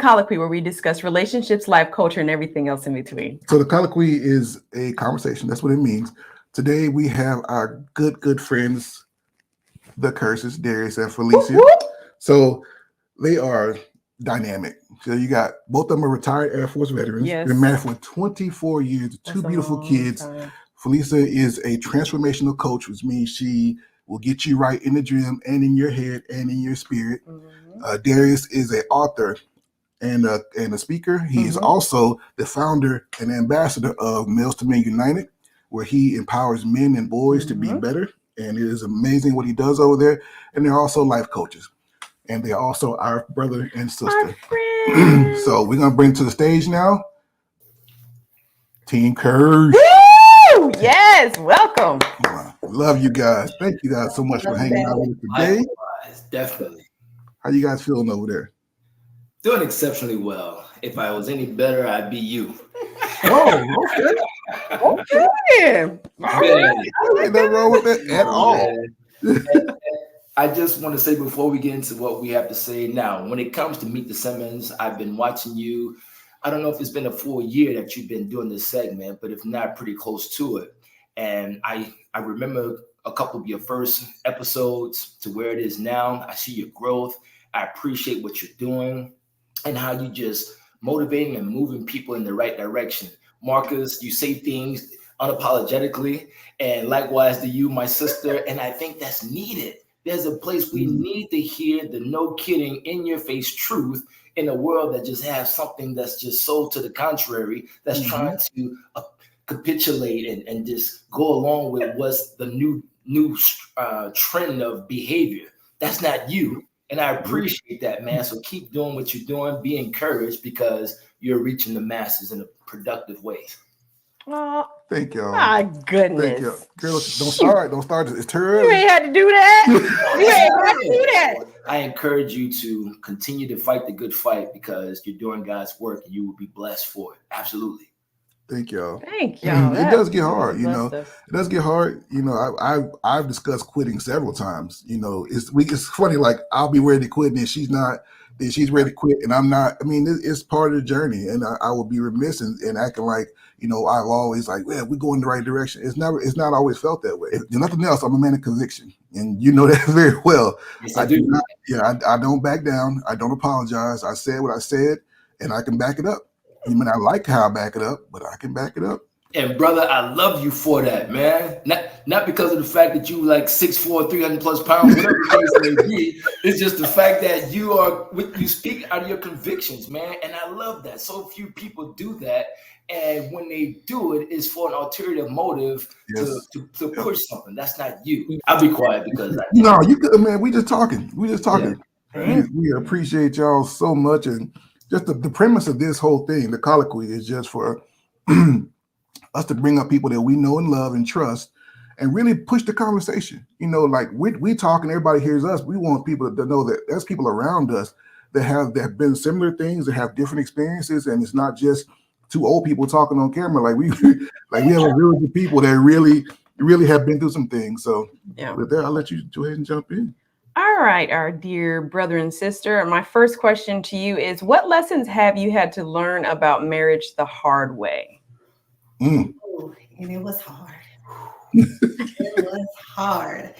Colloquy, where we discuss relationships, life, culture, and everything else in between. So the colloquy is a conversation. That's what it means. Today we have our good friends, the Curses, Darius and Felicia. Whoop, whoop. So they are dynamic. So you got both of them are retired Air Force veterans. Yes. Been married for 24 years, two beautiful kids. Time. Felicia is a transformational coach, which means she will get you right in the gym and in your head and in your spirit. Darius is an author and a speaker. He is also the founder and ambassador of Males to Men United, where he empowers men and boys to be better. And it is amazing what he does over there. And they're also life coaches. And they're also our brother and sister. So we're going to bring to the stage now, Team Curse. Woo! Yes, welcome. Love you guys. Thank you guys so much for hanging out with us today. Definitely. How you guys feeling over there? Doing exceptionally well. If I was any better, I'd be you. Oh, okay. Okay. Ain't nothing wrong with that at all. I just want to say before we get into what we have to say now, when it comes to Meet the Simmons, I've been watching you. I don't know if it's been a full year that you've been doing this segment, but if not, pretty close to it. And I remember a couple of your first episodes to where it is now. I see your growth. I appreciate what you're doing and how you just motivating and moving people in the right direction. Marcus, you say things unapologetically, and likewise to you, my sister. And I think that's needed. There's a place we need to hear the no kidding, in your face truth in a world that just has something that's just so to the contrary, that's trying to capitulate and just go along with what's the new trend of behavior. That's not you. And I appreciate that, man. So keep doing what you're doing. Be encouraged because you're reaching the masses in a productive way. Oh, thank y'all. My goodness. Thank you. Girls, don't start. It's too early. You ain't had to do that. You ain't had to do that. I encourage you to continue to fight the good fight because you're doing God's work and you will be blessed for it. Absolutely. Thank y'all. Thank y'all. It does get hard, you know. It does get hard. You know, I've discussed quitting several times. You know, it's funny. Like I'll be ready to quit, and she's not. Then she's ready to quit, and I'm not. I mean, it's part of the journey, and I will be remiss in acting like, you know, I've always like, well, we go in the right direction. It's not always felt that way. If nothing else, I'm a man of conviction, and you know that very well. Yes, I do. I don't back down. I don't apologize. I said what I said, and I can back it up. You mean I like how I back it up, but I can back it up. And brother, I love you for that, man. Not because of the fact that you like 6'4", 300 plus pounds, whatever the case may be. It's just the fact that you speak out of your convictions, man. And I love that. So few people do that. And when they do it, it's for an ulterior motive to push something. That's not you. I'll be quiet because no, you good, man. We just talking. Yeah. We appreciate y'all so much, and just the premise of this whole thing, the colloquy, is just for us to bring up people that we know and love and trust, and really push the conversation. You know, like we talk and everybody hears us. We want people to know that there's people around us that have been similar things, that have different experiences, and it's not just two old people talking on camera. Like we have a really good people that really have been through some things. So with that, I'll let you go ahead and jump in. All right, our dear brother and sister. My first question to you is, what lessons have you had to learn about marriage the hard way? Ooh, and it was hard. It was hard.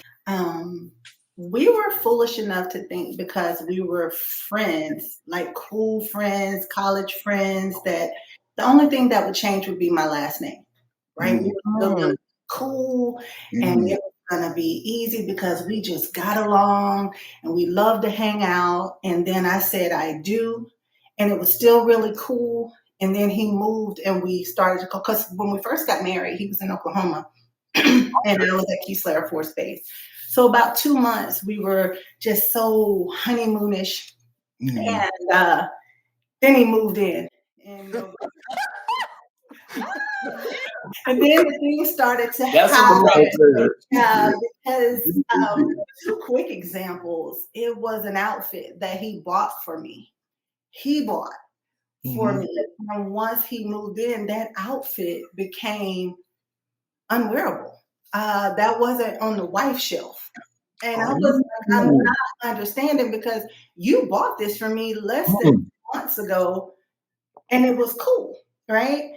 We were foolish enough to think because we were friends, like cool friends, college friends, that the only thing that would change would be my last name, right? We were still really cool, and it was gonna be easy because we just got along and we loved to hang out. And then I said I do, and it was still really cool. And then he moved and we started to go, because when we first got married, he was in Oklahoma and I was at Keesler Air Force Base. So about 2 months, we were just so honeymoonish. And then he moved in. And then the things started to happen. Because 2 quick examples. It was an outfit that he bought for me. He bought for me. And once he moved in, that outfit became unwearable. That wasn't on the wife shelf. And I was like, I'm not understanding, because you bought this for me less than months ago, and it was cool, right?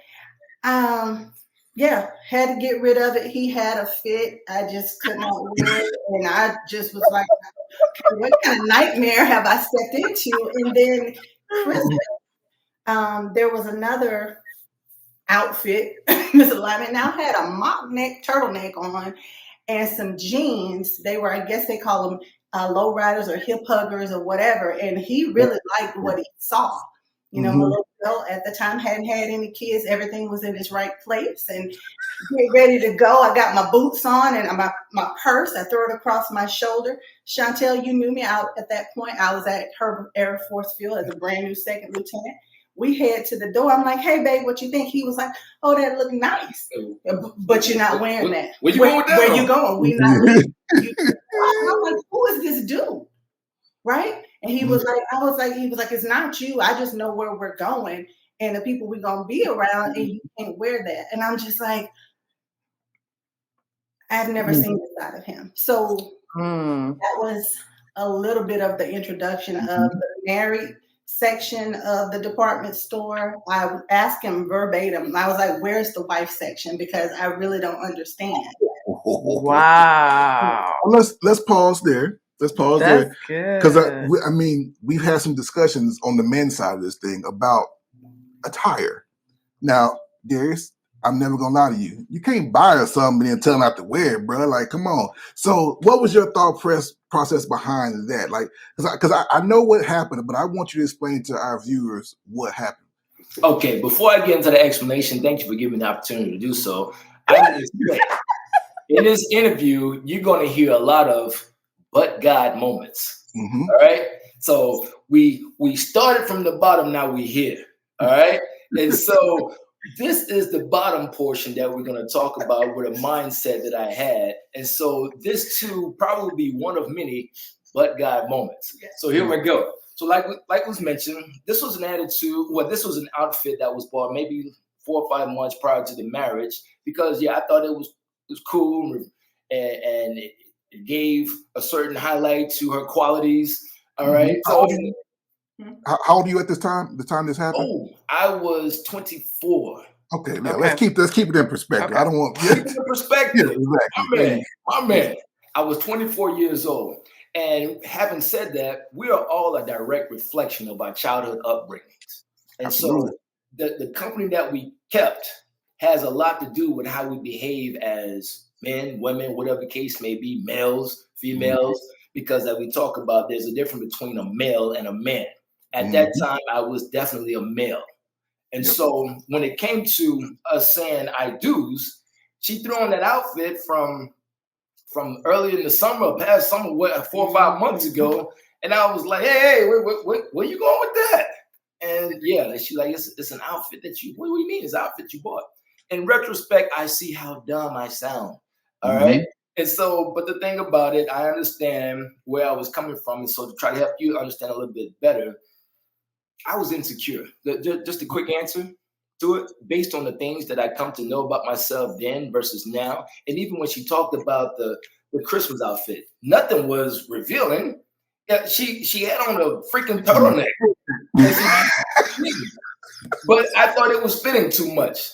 Yeah, had to get rid of it. He had a fit. I just could not wear it, and I just was like, okay, what kind of nightmare have I stepped into? And then Christmas, there was another outfit, misalignment. Now I had a mock neck turtleneck on and some jeans. They were, I guess they call them low riders or hip huggers or whatever. And he really liked what he saw. You know, my little girl at the time hadn't had any kids. Everything was in its right place. And get ready to go. I got my boots on and my purse. I throw it across my shoulder. Chantel, you knew me out at that point. I was at Herbert Air Force Field as a brand new second lieutenant. We head to the door. I'm like, hey, babe, what you think? He was like, oh, that look nice. But you're not wearing that. Where you going with that? Where you going? We not leaving. I'm like, who is this dude? Right? And he was like, he was like, it's not you. I just know where we're going and the people we're going to be around, and you can't wear that. And I'm just like, I've never seen this side of him. So that was a little bit of the introduction of the married section of the department store. I asked him verbatim. I was like, where's the wife section? Because I really don't understand. Wow. Let's pause there. Let's pause That's there. Because good. I mean, we've had some discussions on the men's side of this thing about attire. Now, Darius, I'm never gonna lie to you. You can't buy her something and tell her not to wear it, bro. Like, come on. So, what was your thought process behind that? Like, because I know what happened, but I want you to explain to our viewers what happened. Okay, before I get into the explanation, thank you for giving me the opportunity to do so. In this interview, you're going to hear a lot of "but God" moments. All right. So we started from the bottom. Now we're here. All right. And so this is the bottom portion that we're going to talk about with a mindset that I had. And so this too probably be one of many "but God" moments. So here we go. So like was mentioned, this was an attitude. Well, this was an outfit that was bought maybe 4 or 5 months prior to the marriage, because I thought it was cool and it gave a certain highlight to her qualities. All right. So how old are you at this time? The time this happened? Oh, I was 24. Okay, now let's keep it in perspective. I don't want keep it in perspective. Exactly. My man. I was 24 years old. And having said that, we are all a direct reflection of our childhood upbringings. And Absolutely. So the company that we kept has a lot to do with how we behave as men, women, whatever the case may be, males, females, because as we talk about, there's a difference between a male and a man. At that time, I was definitely a male. And so when it came to us saying I do's, she threw on that outfit from early in the summer, past summer, 4 or 5 months ago. And I was like, hey, where you going with that? And she's like, it's an outfit that what do you mean? It's an outfit you bought. In retrospect, I see how dumb I sound. All right. And so, but the thing about it, I understand where I was coming from. And so to try to help you understand a little bit better, I was insecure. Just a quick answer to it, based on the things that I come to know about myself then versus now. And even when she talked about the Christmas outfit, nothing was revealing. Yeah, she had on a freaking turtleneck. But I thought it was fitting too much.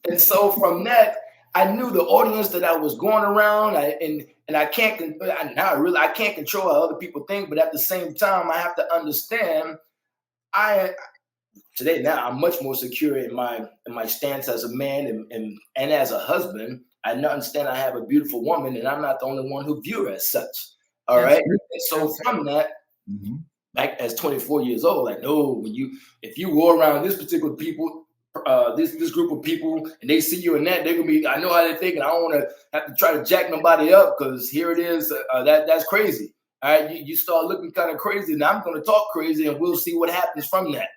And so from that, I knew the audience that I was going around, and I can't control how other people think, but at the same time, I have to understand today now I'm much more secure in my stance as a man and as a husband. I understand I have a beautiful woman, and I'm not the only one who view her as such. All right. And so from that, back as 24 years old, like, no, if you go around this particular people, this group of people, and they see you in that, they're gonna be, I know how they're thinking. I don't want to have to try to jack nobody up, because here it is. That's crazy. All right, you start looking kind of crazy, and I'm going to talk crazy, and we'll see what happens from that.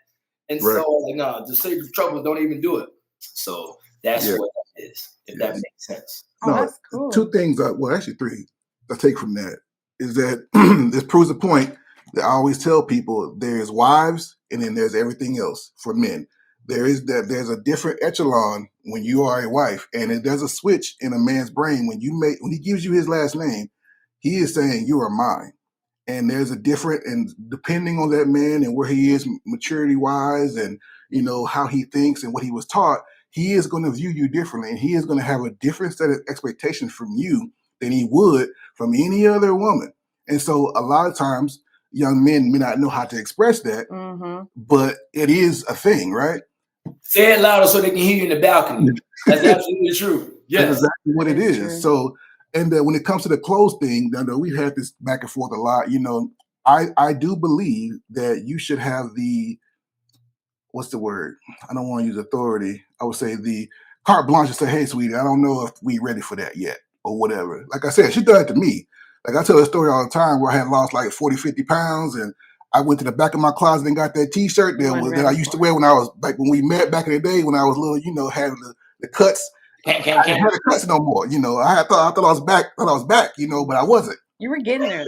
And so, like, no, to save the trouble, don't even do it. So that's what that is, if that makes sense. Oh, that's cool. 2 things, actually 3, I take from that is that this proves the point that I always tell people: there's wives, and then there's everything else for men. There's a different echelon when you are a wife, and there's a switch in a man's brain when he gives you his last name. He is saying, you are mine. and there's a different, and depending on that man and where he is maturity wise, and how he thinks and what he was taught, he is going to view you differently, and he is going to have a different set of expectations from you than he would from any other woman. And so a lot of times young men may not know how to express that, but it is a thing, right? Say it louder so they can hear you in the balcony. That's absolutely true. Yes. That's exactly what it is. True. So, and when it comes to the clothes thing, we've had this back and forth a lot. I do believe that you should have the, what's the word? I don't want to use authority. I would say the carte blanche to say, hey, sweetie, I don't know if we ready for that yet or whatever. Like I said, she done it to me. Like I tell a story all the time where I had lost like 40, 50 pounds, and I went to the back of my closet and got that T-shirt that I used to wear when I was, like when we met back in the day when I was little, having the cuts. I didn't have the cuts no more. I thought I was back, but I wasn't. You were getting there.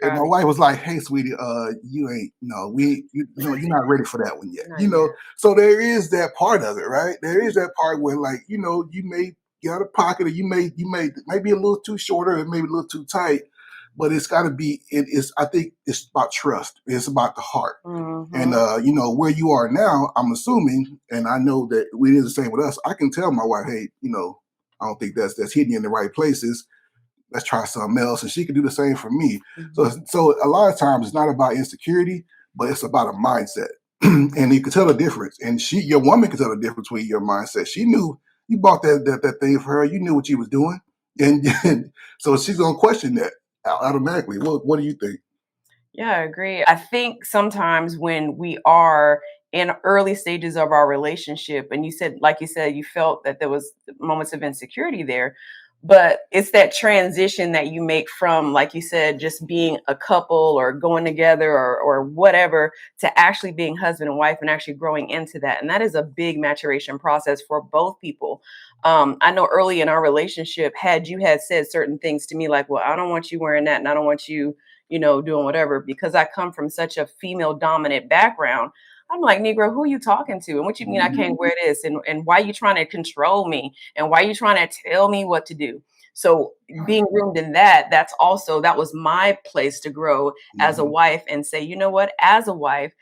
And my wife was like, "Hey, sweetie, you ain't you're not ready for that one yet." So there is that part of it, right? There is that part where, like, you may get out of pocket, or you may be a little too short, or maybe a little too tight, but it's got to be. I think it's about trust. It's about the heart, and where you are now. I'm assuming, and I know that it is the same with us. I can tell my wife, "Hey, I don't think that's hitting you in the right places. Let's try something else," and she can do the same for me. So a lot of times it's not about insecurity, but it's about a mindset, and you can tell the difference. And your woman can tell the difference between your mindset. She knew you bought that thing for her. You knew what she was doing, and so she's gonna question that automatically. What do you think? Yeah, I agree. I think sometimes when we are in early stages of our relationship, and like you said, you felt that there was moments of insecurity there. But it's that transition that you make from, like you said, just being a couple or going together or whatever, to actually being husband and wife and actually growing into that. And that is a big maturation process for both people. I know early in our relationship, had you had said certain things to me like, well, I don't want you wearing that, and I don't want you, doing whatever, because I come from such a female dominant background. I'm like, Negro, who are you talking to? And what you mean I can't wear this? And why are you trying to control me? And why are you trying to tell me what to do? So being groomed in that was my place to grow as a wife and say, you know what, as a wife,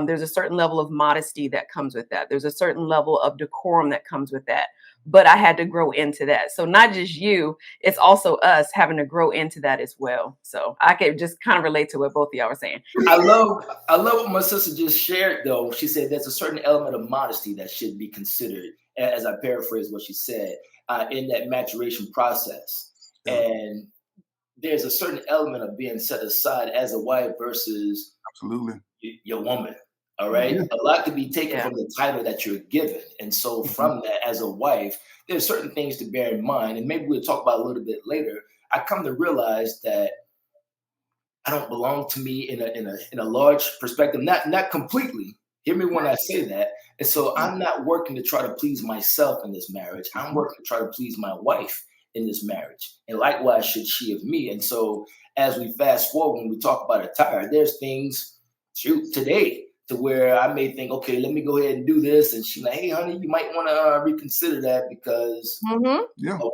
there's a certain level of modesty that comes with that. There's a certain level of decorum that comes with that. But I had to grow into that. So not just you, it's also us having to grow into that as well. So I could just kind of relate to what both of y'all were saying. I love what my sister just shared, though. She said there's a certain element of modesty that should be considered, as I paraphrase what she said, in that maturation process. And there's a certain element of being set aside as a wife versus your woman. All right. Yeah. A lot could be taken from the title that you're given. And so from that, as a wife, there's certain things to bear in mind. And maybe we'll talk about a little bit later. I come to realize that I don't belong to me in a large perspective, not completely. Hear me when I say that. And so I'm not working to try to please myself in this marriage. I'm working to try to please my wife in this marriage. And likewise should she of me. And so as we fast forward, when we talk about attire, there's things today to where I may think, okay, let me go ahead and do this. And she's like, hey, honey, you might want to reconsider that because of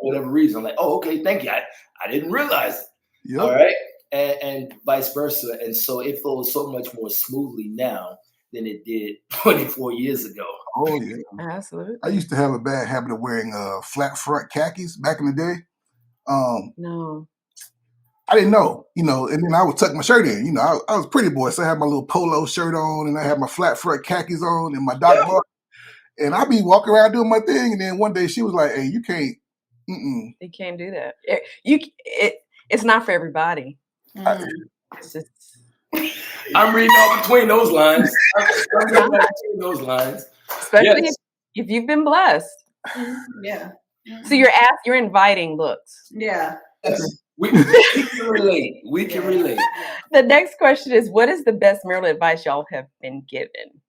whatever reason. I'm like, oh, okay, thank you. I didn't realize it. Yep. All right. And vice versa. And so it flows so much more smoothly now than it did 24 years ago. Oh, yeah. Absolutely. I used to have a bad habit of wearing flat front khakis back in the day. No. I didn't know, and then I would tuck my shirt in. I was a pretty boy, so I had my little polo shirt on, and I had my flat front khakis on, and my Doc Martens, and I'd be walking around doing my thing. And then one day she was like, "Hey, you can't. You can't do that. It's not for everybody. It's just." I'm reading all between those lines. Especially if you've been blessed. Yeah. So you're inviting looks. Yeah. Yes. We can relate. We can relate. The next question is, what is the best marital advice y'all have been given?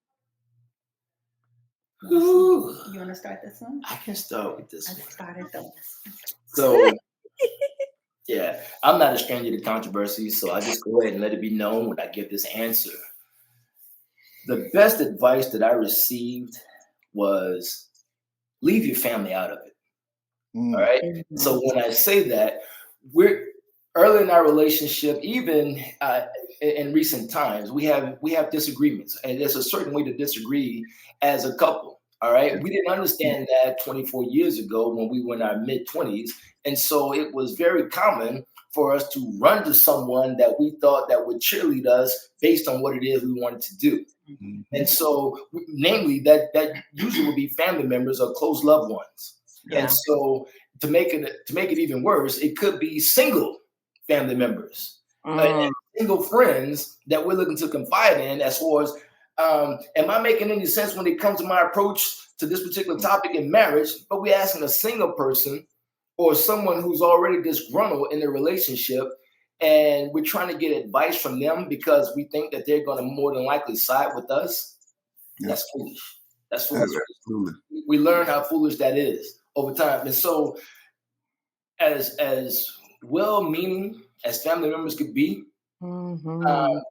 Ooh. You want to start this one? I can start with this one. I started those. So, yeah, I'm not a stranger to controversy, so I just go ahead and let it be known when I give this answer. The best advice that I received was leave your family out of it. All right. So when I say that, we're early in our relationship, even in recent times, we have disagreements, and there's a certain way to disagree as a couple. All right, we didn't understand that 24 years ago when we were in our mid-20s, and so it was very common for us to run to someone that we thought that would cheerlead us based on what it is we wanted to do. Mhm. And so, namely, that usually would be family members or close loved ones. Yeah. And so, to make it even worse, it could be single family members, and single friends that we're looking to confide in. As far as, am I making any sense when it comes to my approach to this particular topic in marriage? But we're asking a single person or someone who's already disgruntled in the relationship, and we're trying to get advice from them because we think that they're going to more than likely side with us. Yeah. That's foolish. That's foolish. Absolutely. We learn how foolish that is over time. And so, as well-meaning as family members could be, when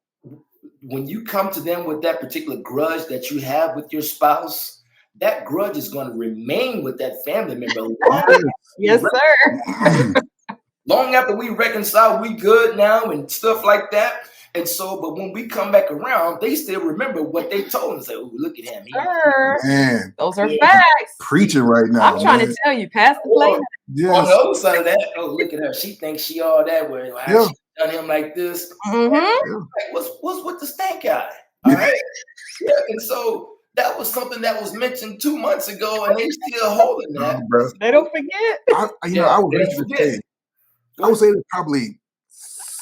you come to them with that particular grudge that you have with your spouse, that grudge is going to remain with that family member Yes, sir. long after we reconcile, we good now and stuff like that. And so, but when we come back around, they still remember what they told and say, "Oh, look at him." Sir. Man, Those are facts. preaching right now. I'm trying to tell you, pass the plate. On Yes. the other side of that, oh, look at her. She thinks she all that way. How she done him like this. Like, what's with the stank eye? All right. Yeah. And so that was something that was mentioned 2 months ago, and they still holding that. Bro. They don't forget. I would venture to say, I would say that probably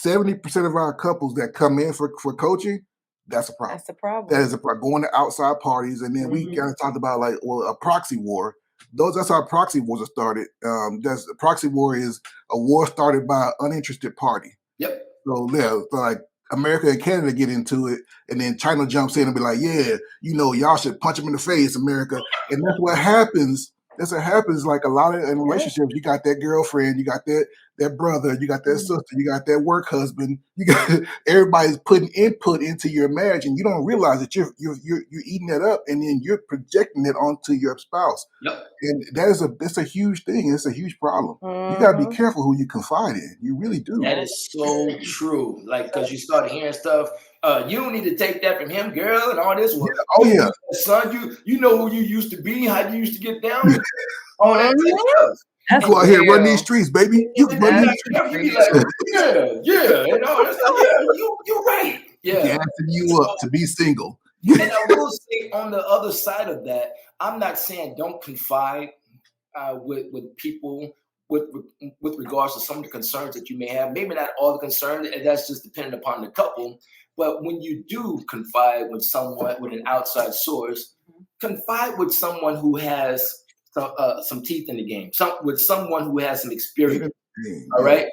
70% of our couples that come in for coaching, that's a problem. That's the problem. That is a problem. Going to outside parties, and then we kind of talked about like, well, a proxy war. That's how proxy wars are started. That's a proxy war is a war started by an uninterested party. Yep. So yeah, like America and Canada get into it, and then China jumps in and be like, yeah, y'all should punch him in the face, America. And that's what happens. That's what happens. Like a lot of in relationships, you got that girlfriend, you got that brother, you got that sister, you got that work husband. You got everybody's putting input into your marriage, and you don't realize that you're eating that up, and then you're projecting it onto your spouse. Yep. And that's a huge thing. It's a huge problem. You got to be careful who you confide in. You really do. That is so true. Like, because you start hearing stuff. You don't need to take that from him, girl, and all this. Son, you know who you used to be, how you used to get down. All that stuff. You go out here and run these streets, baby. You can run these streets. You be like, yeah, and all that stuff. Yeah, you're right. Yeah, gassing you up to be single. And I will say, on the other side of that, I'm not saying don't confide with people with regards to some of the concerns that you may have. Maybe not all the concerns, and that's just dependent upon the couple. But when you do confide with someone, with an outside source, confide with someone who has some teeth in the game, with someone who has some experience. All right,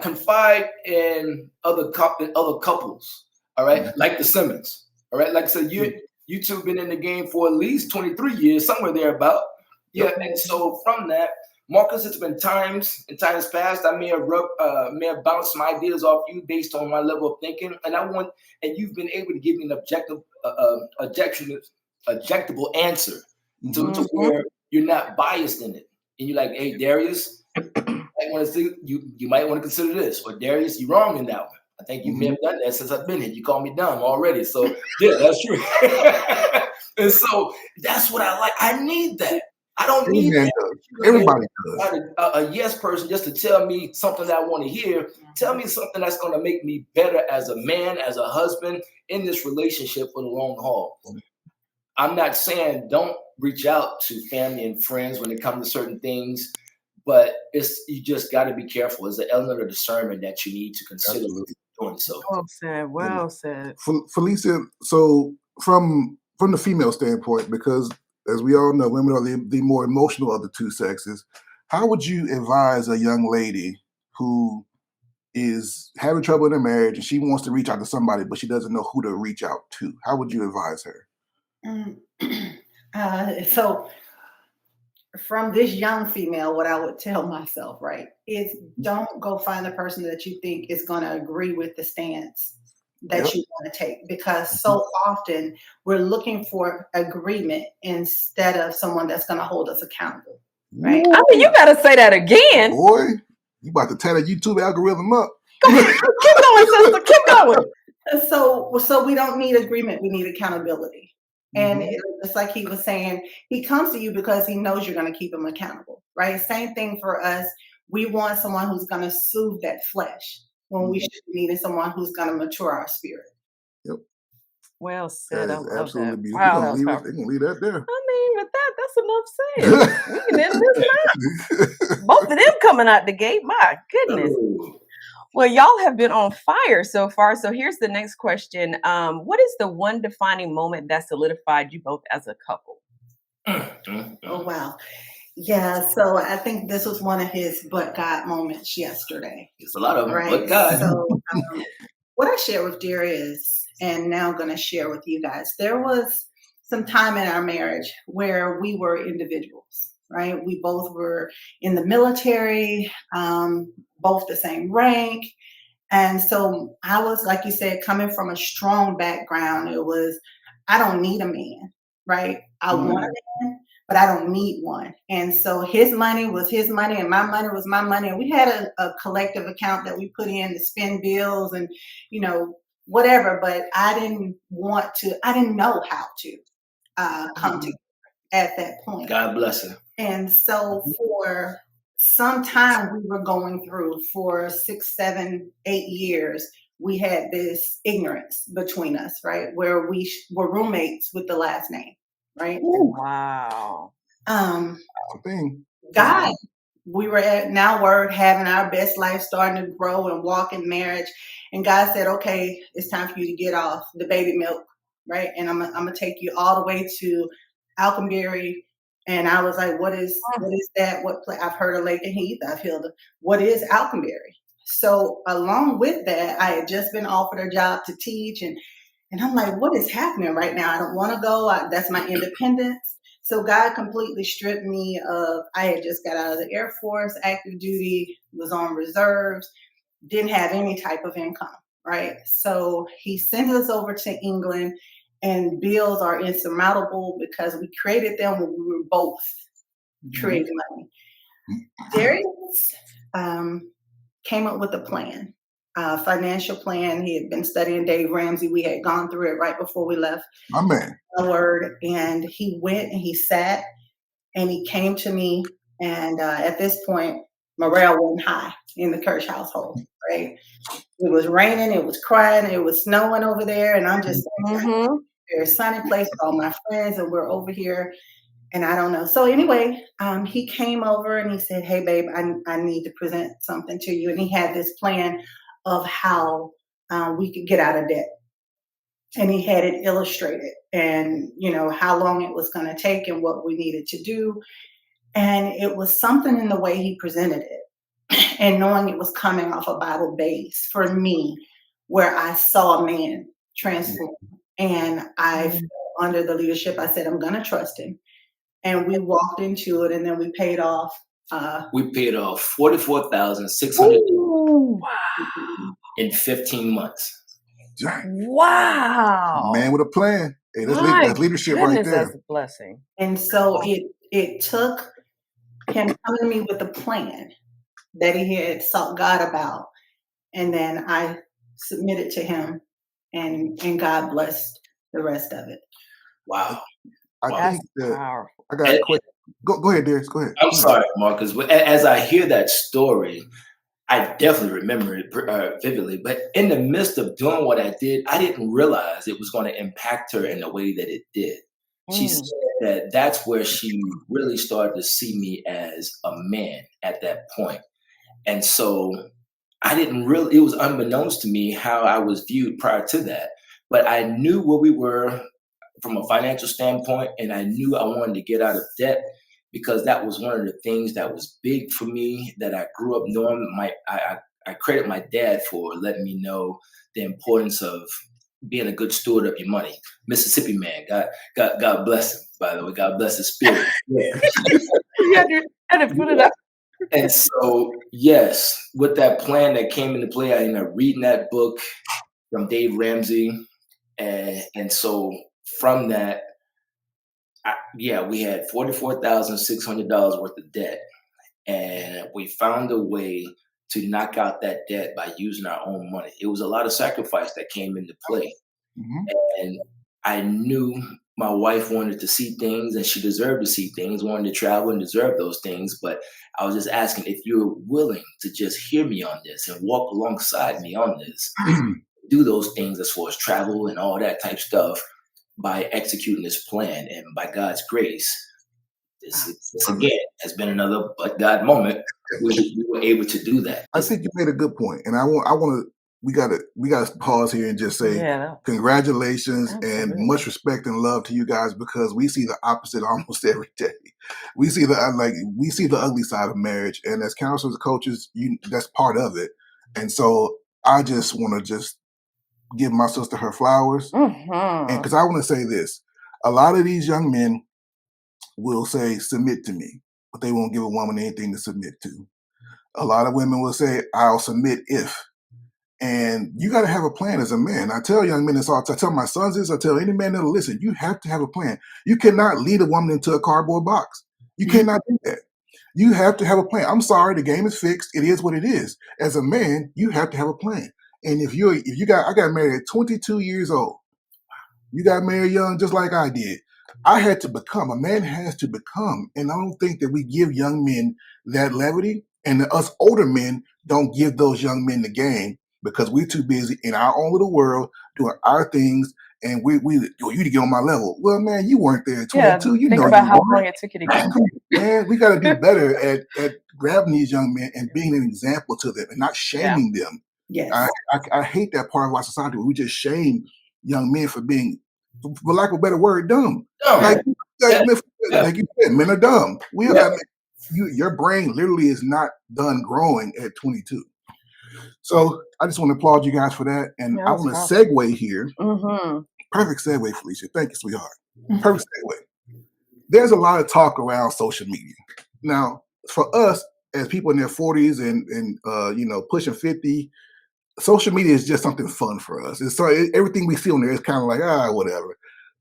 confide in other couples. All right, like the Simmons. All right, like I said, you two have been in the game for at least 23 years, somewhere thereabout. Yeah, and so from that, Marcus, it's been times past I may have bounced some ideas off you based on my level of thinking, and you've been able to give me an objectable answer to where you're not biased in it, and you're like, hey, Darius, you might want to consider this, or Darius, you're wrong in that one. I think you may have done that since I've been here. You called me dumb already, so yeah, that's true. And so that's what I like. I need that. I don't need everybody does. A yes person just to tell me something that I want to hear. Tell me something that's going to make me better as a man, as a husband in this relationship for the long haul. I'm not saying don't reach out to family and friends when it comes to certain things, but you just got to be careful. There's an element of discernment that you need to consider doing so. Well said. Well said. Felicia, so from the female standpoint, because as we all know, women are the more emotional of the two sexes. How would you advise a young lady who is having trouble in her marriage and she wants to reach out to somebody, but she doesn't know who to reach out to? How would you advise her? So from this young female, what I would tell myself, right, is don't go find the person that you think is going to agree with the stance that you want to take, because so often we're looking for agreement instead of someone that's going to hold us accountable, right? I mean, you got to say that again. Boy, you about to tear that YouTube algorithm up. Go ahead. Keep going, sister. Keep going. So we don't need agreement. We need accountability. And it's like he was saying, he comes to you because he knows you're going to keep him accountable, right? Same thing for us. We want someone who's going to soothe that flesh when we should be needing someone who's going to mature our spirit. Yep. Well said. That I is love absolutely that. beautiful. Wow, They're that was gonna powerful. leave that there. I mean, with that, that's enough said. We can end this now. Both of them coming out the gate. My goodness. Ooh. Well, y'all have been on fire so far. So here's the next question. What is the one defining moment that solidified you both as a couple? Oh, wow. Yeah, so I think this was one of his but God moments yesterday. It's a lot of them, Right. but God. So what I shared with Darius and now I'm going to share with you guys, there was some time in our marriage where we were individuals, right? We both were in the military, both the same rank. And so I was, like you said, coming from a strong background. It was, I don't need a man, right? I want a man, but I don't need one. And so his money was his money and my money was my money. And we had a collective account that we put in to spend bills and, whatever. But I didn't know how to come to at that point. God bless her. And so for some time we were going through for 6, 7, 8 years, we had this ignorance between us, right? Where we were roommates with the last name, right? Wow. God, we were at Now Word having our best life, starting to grow and walk in marriage. And God said, okay, it's time for you to get off the baby milk, right? And I'm gonna take you all the way to Alconbury. And I was like, what is that? I've heard of Lake and Heath, I've heard of what is Alconbury? So along with that, I had just been offered a job to teach and I'm like, what is happening right now? I don't want to go. That's my independence. So God completely stripped me of, I had just got out of the Air Force, active duty, was on reserves, didn't have any type of income, right? So he sent us over to England and bills are insurmountable because we created them when we were both creating money. Darius came up with a plan, financial plan. He had been studying Dave Ramsey. We had gone through it right before we left. My man. Word. And he went and he sat and he came to me. And at this point, morale wasn't high in the Kirsch household, right? It was raining, it was crying, it was snowing over there. And I'm just there's a sunny place with all my friends and we're over here. And I don't know. So anyway, he came over and he said, hey, babe, I need to present something to you. And he had this plan of how we could get out of debt. And he had it illustrated and, how long it was going to take and what we needed to do. And it was something in the way he presented it and knowing it was coming off a Bible base for me, where I saw a man transform. And I felt under the leadership, I said, I'm going to trust him. And we walked into it and then we paid off. We paid off $44,600 in 15 months. Wow. Man with a plan. Hey, that's leadership right there. That's a blessing. And so it took him coming to me with a plan that he had sought God about. And then I submitted to him and God blessed the rest of it. Wow. I think that powerful. I got a question. Go ahead, Darius. Go ahead. I'm sorry, Marcus. As I hear that story, I definitely remember it vividly. But in the midst of doing what I did, I didn't realize it was going to impact her in the way that it did. She said that that's where she really started to see me as a man at that point. And so I didn't really, it was unbeknownst to me how I was viewed prior to that. But I knew where we were from a financial standpoint, and I knew I wanted to get out of debt because that was one of the things that was big for me that I grew up knowing. I credit my dad for letting me know the importance of being a good steward of your money. Mississippi man, God bless him, by the way. God bless his spirit. Yeah. You had to put it up. And so, yes, with that plan that came into play, I ended up reading that book from Dave Ramsey. And so from that, we had $44,600 worth of debt. And we found a way to knock out that debt by using our own money. It was a lot of sacrifice that came into play. Mhm. And I knew my wife wanted to see things and she deserved to see things, wanted to travel and deserved those things. But I was just asking if you're willing to just hear me on this and walk alongside me on this, do those things as far as travel and all that type stuff by executing this plan. And by God's grace, this again has been another but God moment. We were able to do that. I think you made a good point, and I want to. We gotta pause here and just say Yeah. congratulations and Absolutely. much respect and love to you guys, because we see the opposite almost every day. We see the ugly side of marriage, and as counselors, coaches, that's part of it. And so I just want to just give my sister her flowers, and because I want to say this, a lot of these young men will say submit to me, but they won't give a woman anything to submit to. A lot of women will say, I'll submit if. And you got to have a plan as a man. I tell young men this all the time. I tell my sons this. I tell any man that'll listen. You have to have a plan. You cannot lead a woman into a cardboard box. You cannot do that. You have to have a plan. I'm sorry, the game is fixed. It is what it is. As a man, you have to have a plan. And I got married at 22 years old. You got married young, just like I did. I had to become. A man has to become. And I don't think that we give young men that levity. And us older men don't give those young men the game, because we're too busy in our own little world doing our things. And you to get on my level. Well, man, you weren't there at 22. Yeah, think about how long it took you to get there. Man, we got to do better at grabbing these young men and being an example to them and not shaming them. Yes. I hate that part of our society where we just shame young men for being, for lack of a better word, dumb. Like you said, men are dumb. Your brain literally is not done growing at 22. So I just want to applaud you guys for that. And I want to segue here. Perfect segue, Felicia. Thank you, sweetheart. Perfect segue. There's a lot of talk around social media. Now, for us as people in their 40s and pushing 50, social media is just something fun for us. Everything we see on there is kind of like, whatever.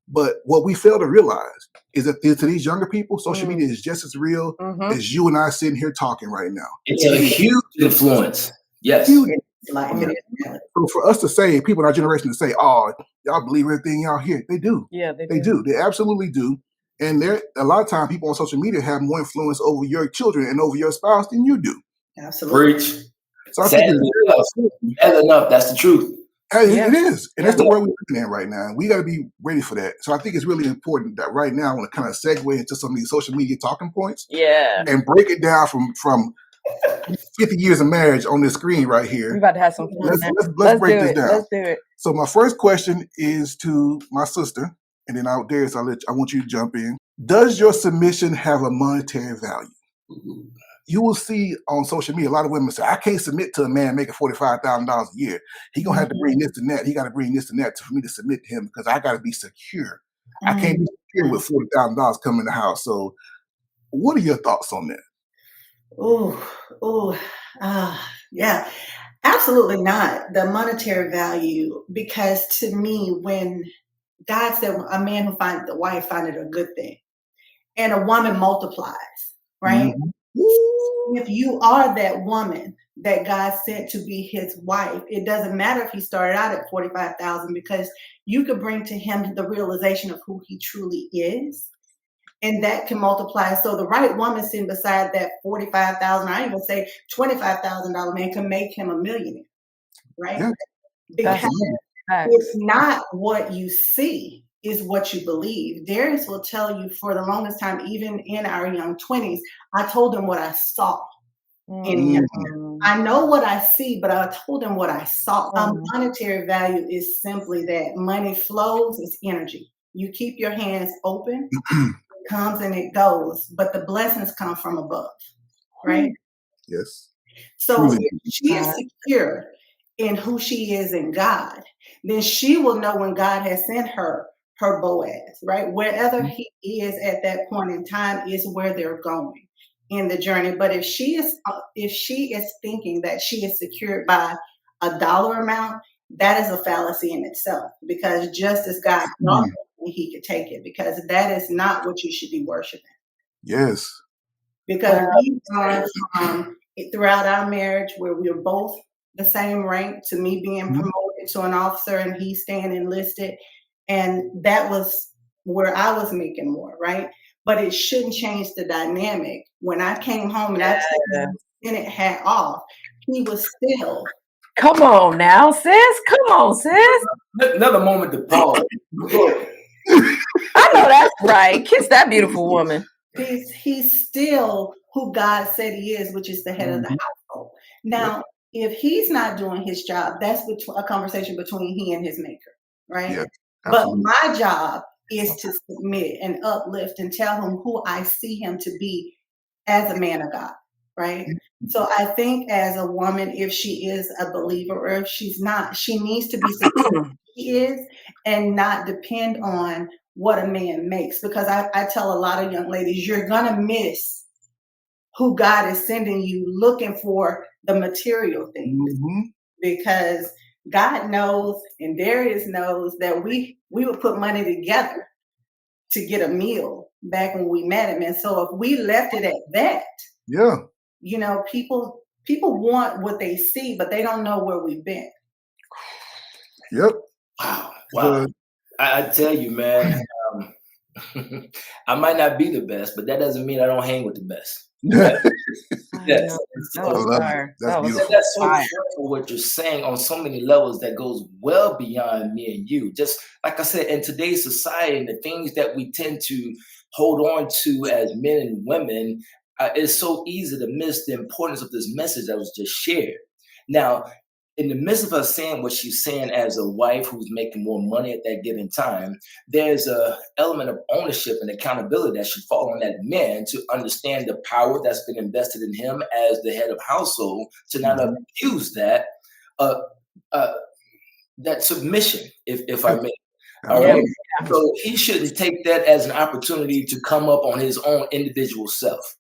But what we fail to realize is that to these younger people, social media is just as real as you and I sitting here talking right now. It's a huge influence. Yes. Huge. So for us to say, people in our generation to say, oh, y'all believe everything y'all hear. They do. Yeah, they do. They absolutely do. And a lot of times people on social media have more influence over your children and over your spouse than you do. Absolutely. Preach. So sad enough, that's the truth. It is. And that's the world we're looking at right now. And we got to be ready for that. So I think it's really important that right now I want to kind of segue into some of these social media talking points. Yeah. And break it down from 50 years of marriage on this screen right here. We're about to have some fun. Let's break this down. Let's do it. So my first question is to my sister, and then Darius, I want you to jump in. Does your submission have a monetary value? You will see on social media a lot of women say, I can't submit to a man making $45,000 a year. He gonna have to bring this and that. He got to bring this and that for me to submit to him, because I got to be secure. I can't be secure with $40,000 coming in the house. So what are your thoughts on that? Yeah, absolutely not. The monetary value, because to me, when God said a man who finds the wife find it a good thing, and a woman multiplies, right? If you are that woman that God sent to be his wife, it doesn't matter if he started out at 45,000, because you could bring to him the realization of who he truly is. And that can multiply. So the right woman sitting beside that 45,000, I even say $25,000 man, can make him a millionaire, right? Yeah. Because it's not what you see, is what you believe. Darius will tell you for the longest time, even in our young 20s, I told him what I saw in him. I know what I see, but I told him what I saw. Monetary value is simply that. Money flows, it's energy. You keep your hands open. Comes and it goes, but the blessings come from above, right? Yes. So if she is secure in who she is in God, then she will know when God has sent her Boaz, right? Wherever he is at that point in time is where they're going in the journey. But if she is thinking that she is secured by a dollar amount, that is a fallacy in itself, because just as God brought he could take it, because that is not what you should be worshiping. Yes. Because we are from throughout our marriage where we were both the same rank, to me being promoted to an officer and he staying enlisted. And that was where I was making more, right? But it shouldn't change the dynamic. When I came home and I took my Senate hat off, he was still. Come on now, sis. Come on, sis. Another moment to pause. I know that's right. Kiss that beautiful woman. He's still who God said he is, which is the head of the household. Now, if he's not doing his job, that's a conversation between he and his maker, right? Yeah, but my job is to submit and uplift and tell him who I see him to be as a man of God, right? So I think as a woman, if she is a believer or if she's not, she needs to be who she is and not depend on what a man makes. Because I tell a lot of young ladies, you're going to miss who God is sending you looking for the material things. Because God knows and Darius knows that we would put money together to get a meal back when we met him. And so if we left it at that, you know, people want what they see, but they don't know where we've been. Wow. I tell you, man, I might not be the best, but that doesn't mean I don't hang with the best. That's so powerful what you're saying on so many levels that goes well beyond me and you. Just like I said, in today's society and the things that we tend to hold on to as men and women, it's so easy to miss the importance of this message that was just shared. Now, in the midst of her saying what she's saying as a wife who's making more money at that given time, there's an element of ownership and accountability that should fall on that man to understand the power that's been invested in him as the head of household, to not abuse that that submission, if I may. All right. So he shouldn't take that as an opportunity to come up on his own individual self.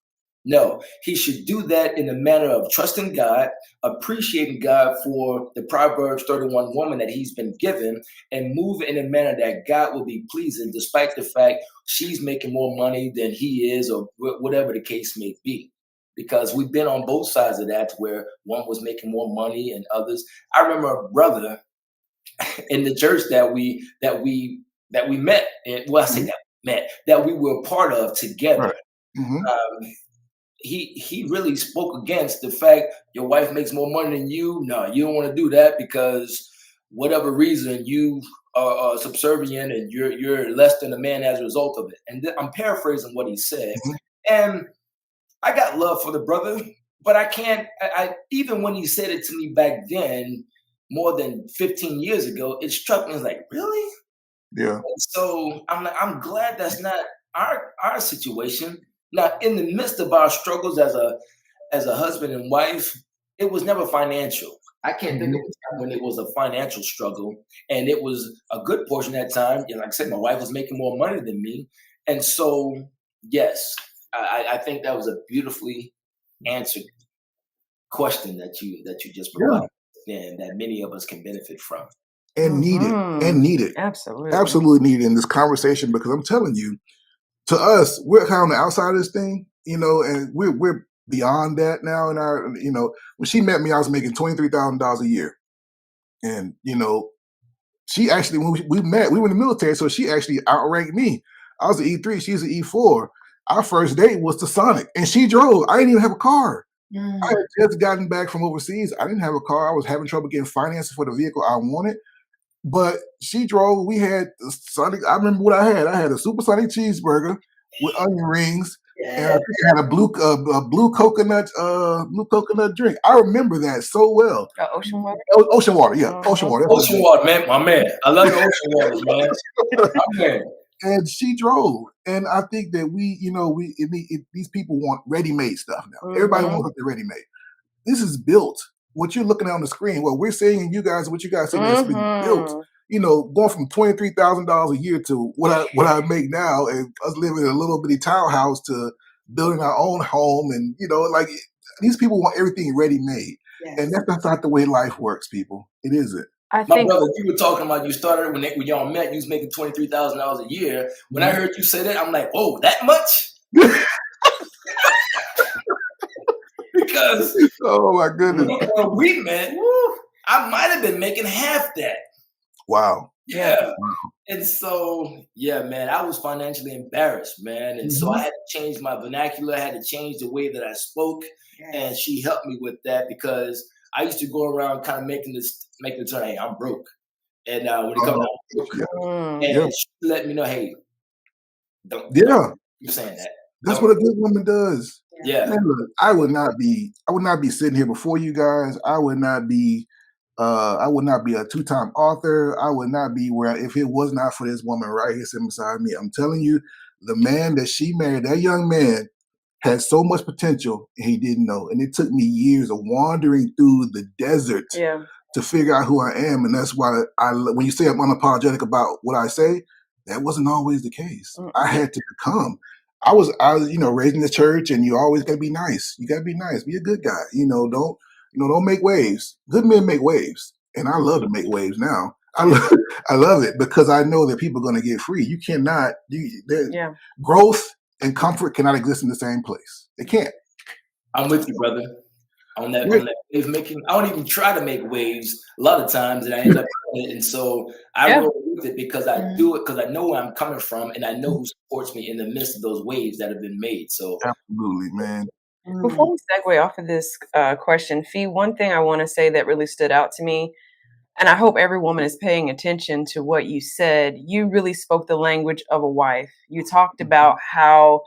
No, he should do that in a manner of trusting God, appreciating God for the Proverbs 31 woman that he's been given, and move in a manner that God will be pleasing, despite the fact she's making more money than he is, or whatever the case may be. Because we've been on both sides of that, where one was making more money and others. I remember a brother in the church that we met, and well, I say that we were a part of together. He really spoke against the fact your wife makes more money than you. No, you don't want to do that because whatever reason you are subservient and you're less than a man as a result of it. And I'm paraphrasing what he said. And I got love for the brother, but I even when he said it to me back then, more than 15 years ago, it struck me as like, really? Yeah. And so I'm glad that's not our situation. Now, in the midst of our struggles as a husband and wife, it was never financial. I can't think of a time when it was a financial struggle, and it was a good portion of that time. You know, like I said, my wife was making more money than me, and so yes, I think that was a beautifully answered question that you just provided, and that many of us can benefit from and needed, absolutely needed in this conversation, because I'm telling you. To us, we're kind of on the outside of this thing, you know, and we're beyond that now. In our, you know, when she met me, I was making $23,000 a year, and you know, she actually, when we met, we were in the military, so she actually outranked me. I was an E3, she's an E4. Our first date was to Sonic, and she drove. I didn't even have a car. I had just gotten back from overseas. I didn't have a car. I was having trouble getting financing for the vehicle I wanted. But she drove. We had Sonic. I remember what I had. I had a supersonic cheeseburger with onion rings, and I think I had a blue coconut drink. I remember that so well. Ocean water. Ocean water, yeah, ocean water. Ocean water, man, my man. I love the ocean waters, man. My man. And she drove, and I think that these people want ready-made stuff now. Everybody wants something ready-made. This is built. What you're looking at on the screen, what we're seeing, and you guys, what you guys see, has been built. You know, going from $23,000 a year to what I make now, and us living in a little bitty townhouse to building our own home, and you know, like these people want everything ready made, and that's not the way life works, people. It isn't. My brother, you were talking about you started when y'all met. You was making $23,000 a year. When I heard you say that, I'm like, whoa, that much? because Oh my goodness. when we met, woo, I might have been making half that. Wow. Yeah. And so, yeah, man, I was financially embarrassed, man. And so I had to change my vernacular. I had to change the way that I spoke. Yes. And she helped me with that because I used to go around kind of making the turn, hey, I'm broke. And when it comes to broke, and she let me know, hey, don't keep saying that. That's what a good woman does. Yeah. Man, look, I would not be sitting here before you guys. I would not be a two-time author. I would not be where if it was not for this woman right here sitting beside me. I'm telling you, the man that she married, that young man, had so much potential and he didn't know. And it took me years of wandering through the desert to figure out who I am. And that's why when you say I'm unapologetic about what I say, that wasn't always the case. I had to become. I was, raised in the church, and you always gotta be nice. You gotta be nice. Be a good guy. Don't make waves. Good men make waves, and I love to make waves now. I love it because I know that people are gonna get free. You cannot. Growth and comfort cannot exist in the same place. They can't. I'm with you, brother. On that wave making, I don't even try to make waves a lot of times, and I end up doing it. And so I roll with it because I do it because I know where I'm coming from, and I know who supports me in the midst of those waves that have been made. So absolutely, man. Before we segue off of this question, Fee, one thing I want to say that really stood out to me, and I hope every woman is paying attention to what you said. You really spoke the language of a wife. You talked about how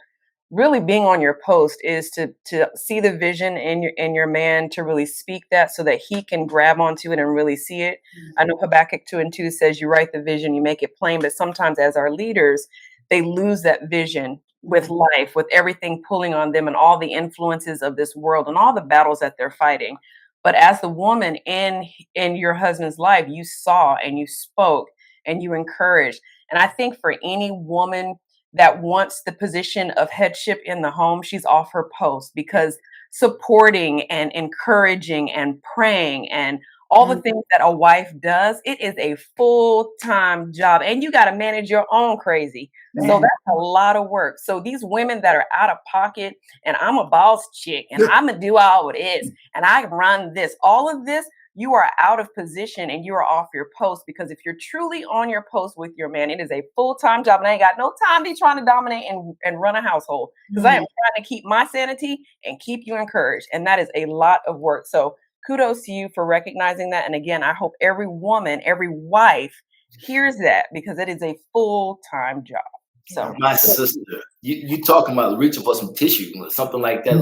really being on your post is to see the vision in your man, to really speak that so that he can grab onto it and really see it. I know Habakkuk 2:2 says you write the vision, you make it plain, but sometimes as our leaders, they lose that vision with life, with everything pulling on them and all the influences of this world and all the battles that they're fighting. But as the woman in your husband's life, you saw and you spoke and you encouraged. And I think for any woman that wants the position of headship in the home, she's off her post, because supporting and encouraging and praying and all the things that a wife does, it is a full-time job, and you got to manage your own crazy. So that's a lot of work. So these women that are out of pocket, and I'm a boss chick, and I'm gonna do all of this, and I run this, all of this, you are out of position and you are off your post, because if you're truly on your post with your man, it is a full-time job, and I ain't got no time to be trying to dominate and run a household, because I am trying to keep my sanity and keep you encouraged, and that is a lot of work. So kudos to you for recognizing that. And again, I hope every woman, every wife hears that, because it is a full-time job. So my sister, you talking about reaching for some tissue or something like that.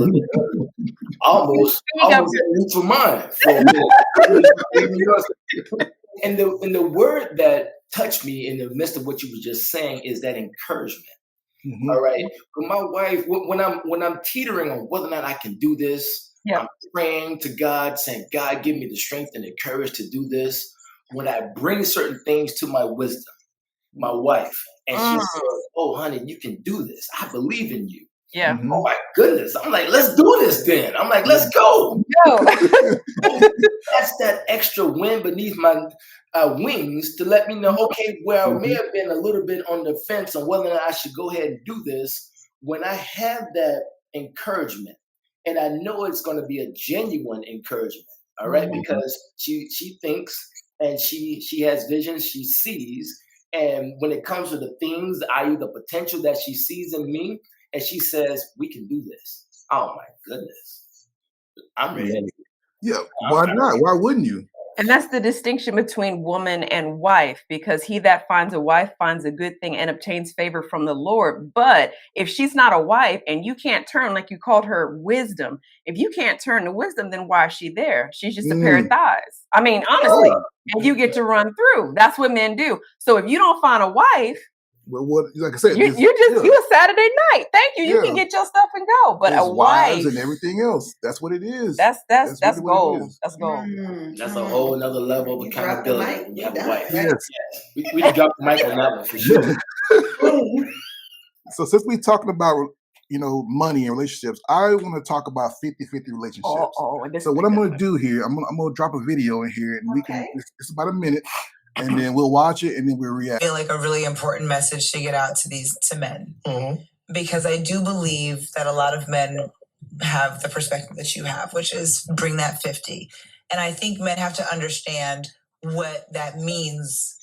almost reach for mine. And the word that touched me in the midst of what you were just saying is that encouragement. All right. With my wife, when I'm teetering on whether or not I can do this, I'm praying to God, saying, God, give me the strength and the courage to do this. When I bring certain things to my wisdom, my wife, and she says, oh, honey, you can do this. I believe in you. Yeah. Oh my goodness. I'm like, let's do this then. I'm like, let's go. That's that extra wind beneath my wings to let me know, okay, where I may have been a little bit on the fence on whether or not I should go ahead and do this. When I have that encouragement, and I know it's going to be a genuine encouragement, all right, because she thinks and she has vision, she sees, and when it comes to the things, i.e. the potential that she sees in me, and she says, we can do this. Oh my goodness. I'm ready. Yeah, why not? Why wouldn't you? And that's the distinction between woman and wife, because he that finds a wife finds a good thing and obtains favor from the Lord. But if she's not a wife and you can't turn, like you called her wisdom, if you can't turn to wisdom, then why is she there? She's just a pair of thighs. I mean, honestly, and you get to run through. That's what men do. So if you don't find a wife, well, what, like I said, you a Saturday night. Thank you. You can get your stuff and go. But a wife and everything else. That's what it is. That's gold. That's gold. That's a whole nother level of accountability when you have a wife. Yes. We can drop the mic on that one for sure. So since we're talking about money and relationships, I want to talk about 50-50 relationships. So what I'm going to do here, I'm going to drop a video in here, and we can. It's about a minute. And then we'll watch it and then we'll react. I feel like a really important message to get out to men. Because I do believe that a lot of men have the perspective that you have, which is bring that 50. And I think men have to understand what that means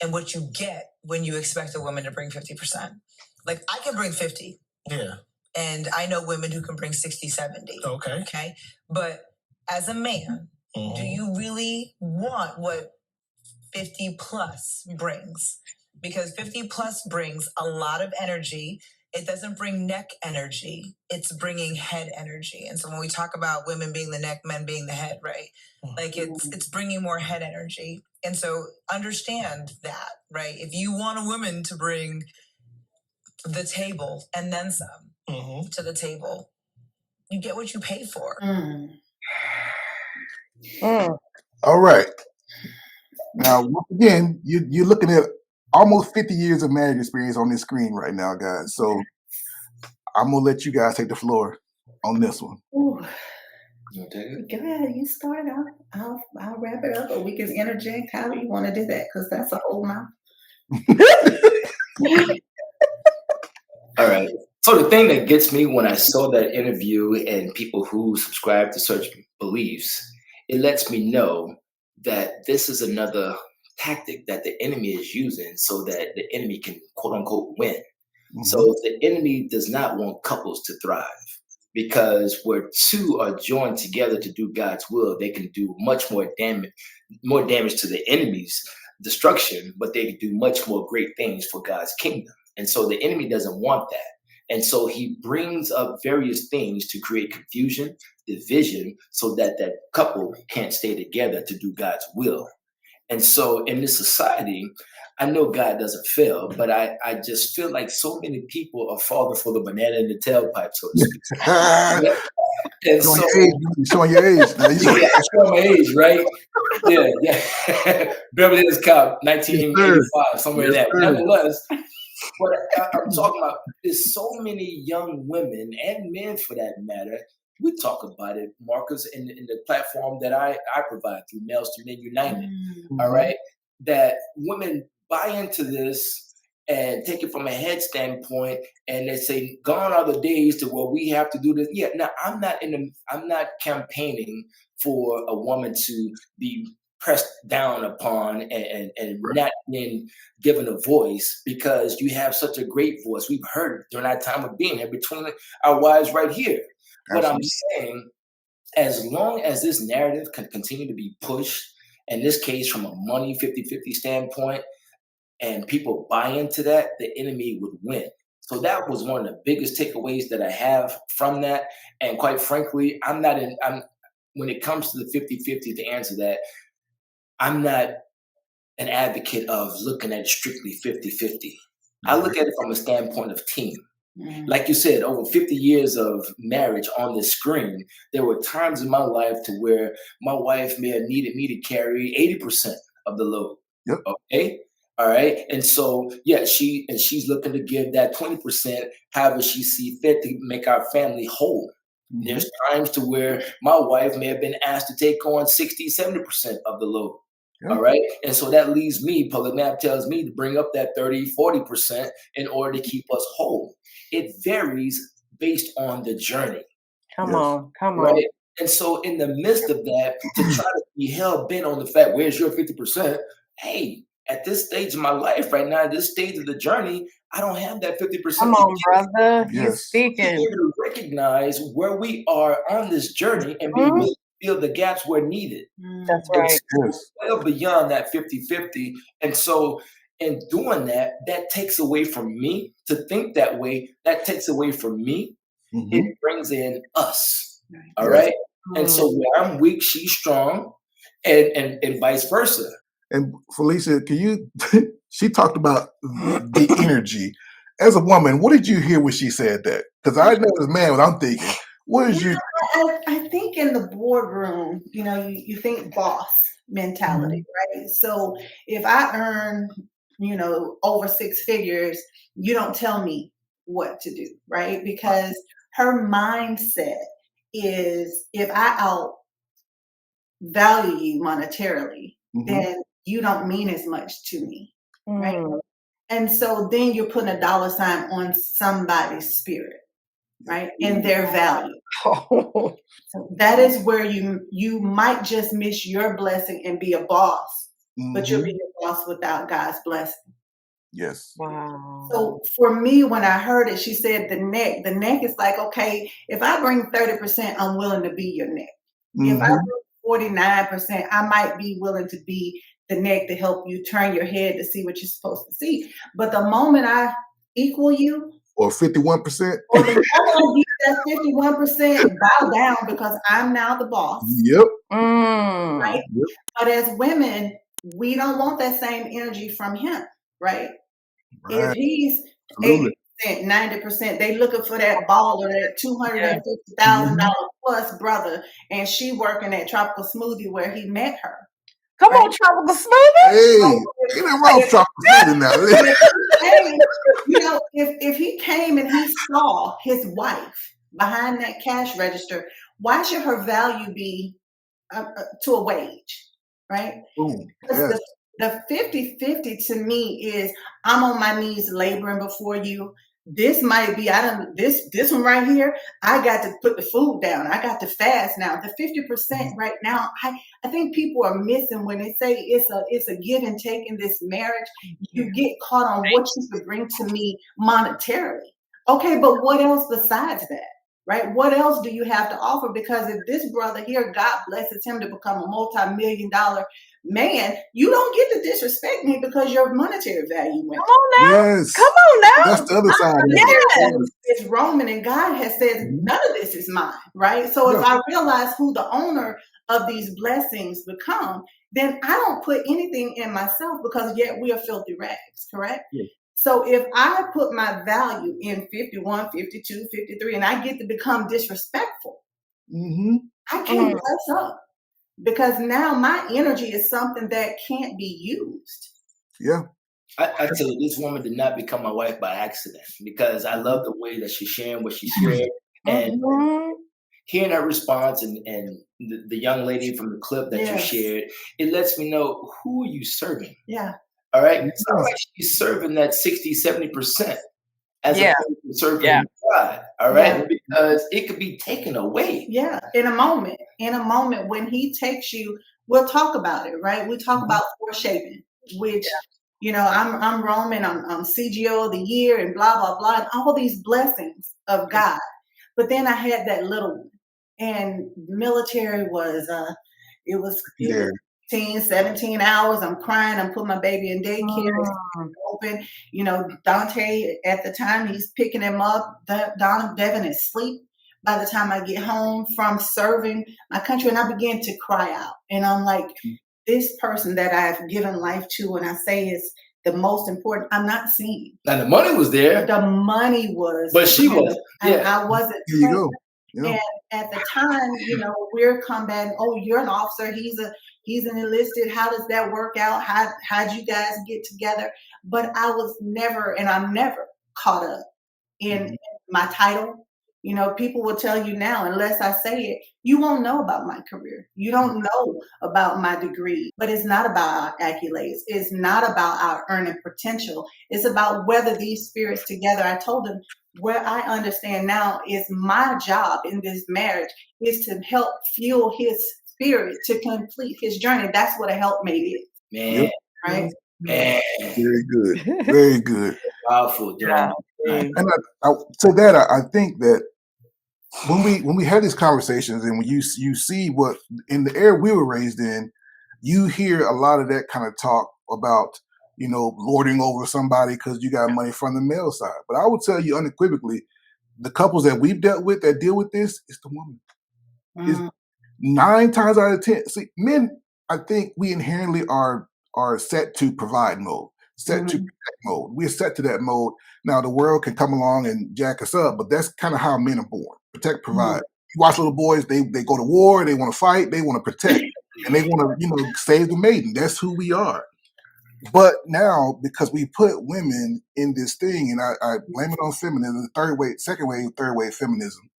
and what you get when you expect a woman to bring 50%. Like, I can bring 50. Yeah. And I know women who can bring 60, 70. Okay. Okay. But as a man, do you really want what 50 plus brings? Because 50 plus brings a lot of energy. It doesn't bring neck energy. It's bringing head energy. And so when we talk about women being the neck, men being the head, right? Like it's bringing more head energy. And so understand that, right? If you want a woman to bring the table and then some to the table, you get what you pay for. All right. Now, once again, you're looking at almost 50 years of marriage experience on this screen right now, guys. So I'm gonna let you guys take the floor on this one. Ooh. You want to take it? Go ahead, you start. I'll wrap it up, or we can interject however you want to do that, because that's a whole mouth. All right. So the thing that gets me when I saw that interview and people who subscribe to certain beliefs, it lets me know that this is another tactic that the enemy is using so that the enemy can quote unquote win. So the enemy does not want couples to thrive, because where two are joined together to do God's will, they can do much more damage to the enemy's destruction, but they can do much more great things for God's kingdom. And so the enemy doesn't want that. And so he brings up various things to create confusion, division, so that that couple can't stay together to do God's will. And so in this society, I know God doesn't fail, but I just feel like so many people are falling for the banana in the tailpipe, so to speak. And Showing your age. Yeah, I'm showing my age, right? Yeah. Beverly Hills Cop, 1985, somewhere in that. Nonetheless, what I'm talking about is so many young women and men, for that matter. We talk about it, Marcus, in the platform that I provide through Males to Men United. All right, that women buy into this and take it from a head standpoint, and they say, "Gone are the days to where we have to do this." Yeah, now I'm not campaigning for a woman to be pressed down upon and not being given a voice, because you have such a great voice. We've heard it during our time of being here between our wives right here. But I'm saying, as long as this narrative can continue to be pushed, in this case from a money 50-50 standpoint, and people buy into that, the enemy would win. So that was one of the biggest takeaways that I have from that. And quite frankly, when it comes to the 50-50, to answer that, I'm not an advocate of looking at it strictly 50-50. I look at it from a standpoint of team. Like you said, over 50 years of marriage on the screen, there were times in my life to where my wife may have needed me to carry 80% of the load. Yep. Okay. All right. And so, yeah, she's looking to give that 20%, however she sees fit, to make our family whole. There's times to where my wife may have been asked to take on 60-70% of the load. All right. And so that leaves me, public map tells me, to bring up that 30-40% in order to keep us whole. It varies based on the journey. Come on. And so in the midst of that, to try to be hell bent on the fact, where's your 50%? Hey, at this stage of my life right now, this stage of the journey, I don't have that 50%. Come on, brother. You're speaking. Be able to recognize where we are on this journey and be able to fill the gaps where needed. That's right. It's well beyond that 50-50. And so in doing that, that takes away from me to think that way. That takes away from me. It brings in us. All right. And so where I'm weak, she's strong, and vice versa. And Felicia, she talked about the energy. As a woman, what did you hear when she said that? Because I know as a man, what I'm thinking, what is you? I think in the boardroom, you think boss mentality, right? So if I earn, over six figures, you don't tell me what to do, right? Because her mindset is, if I outvalue you monetarily, then you don't mean as much to me, right? And so then you're putting a dollar sign on somebody's spirit, right? And their value. Oh. So that is where you might just miss your blessing and be a boss, but you'll be a boss without God's blessing. Yes. Wow. So for me, when I heard it, she said the neck is like, okay, if I bring 30%, I'm willing to be your neck. If I bring 49%, I might be willing to be the neck to help you turn your head to see what you're supposed to see. But the moment I equal you, or 51%, or the moment I get that 51%, bow down because I'm now the boss. Yep. Right? Yep. But as women, we don't want that same energy from him, right? If he's Absolutely. 80%, 90%, they looking for that baller, that $250,000 plus brother, and she working at Tropical Smoothie where he met her. Come on, Tropical Smoothie. Hey, ain't nothing wrong with Tropical Smoothie now. You know, if he came and he saw his wife behind that cash register, why should her value be to a wage, right? Boom. Yes. The 50-50 to me is I'm on my knees laboring before you. This might be, this one right here, I got to put the food down. I got to fast now. The 50% right now, I think people are missing when they say it's a give and take in this marriage. You get caught on what you could bring to me monetarily. Okay, but what else besides that? Right? What else do you have to offer? Because if this brother here, God blesses him to become a multi-million-dollar man, you don't get to disrespect me because your monetary value went. Come on now. Yes. Come on now. That's the other side. Yes. It's Roman, and God has said none of this is mine, right? So if I realize who the owner of these blessings become, then I don't put anything in myself because yet we are filthy rags, correct? Yes. So if I put my value in 51, 52, 53, and I get to become disrespectful, I can't bless up because now my energy is something that can't be used. Yeah. I tell you, this woman did not become my wife by accident because I love the way that she's sharing what she shared. And hearing her response and the young lady from the clip that you shared, it lets me know who are you serving? Yeah. All right. It's not like she's serving that 60, 70% as opposed to serving God. All right. Because it could be taken away. Yeah. In a moment when he takes you, we'll talk about it, right? We talk about foreshaping, which, you know, I'm Roman, I'm CGO of the year and blah, blah, blah, and all these blessings of God. But then I had that little one, and military was, it was 16, 17 hours. I'm crying. I'm putting my baby in daycare. It's open. You know, Dante at the time, he's picking him up. Devin is asleep by the time I get home from serving my country. And I began to cry out. And I'm like, this person that I've given life to, and I say is the most important, I'm not seeing. Now the money was there. The money was. But she wasn't. I wasn't. Here you go. Yeah. And at the time, you know, we're combating, oh, you're an officer, he's an enlisted. How does that work out? How'd you guys get together? But I was never, and I'm never caught up in my title. You know, people will tell you now, unless I say it, you won't know about my career. You don't know about my degree. But it's not about our accolades. It's not about our earning potential. It's about whether these spirits together. I told them, where I understand now is my job in this marriage is to help fuel his spirit to complete his journey. That's what a helpmate is. Man. Right? Man. Very good. Very good. Powerful. Yeah. And to that, I think that when we have these conversations and when you see what in the era we were raised in, you hear a lot of that kind of talk about, you know, lording over somebody because you got money from the male side. But I will tell you unequivocally, the couples that we've dealt with that deal with this, it's the woman. It's 9 times out of 10. See, men, I think we inherently are set to provide mode, set to protect mode. We're set to that mode. Now the world can come along and jack us up, but that's kind of how men are born. Protect, provide. You watch little boys, they go to war, they want to fight, they want to protect, and they want to, you know, save the maiden. That's who we are. But now, because we put women in this thing, and I blame it on feminism, third wave feminism.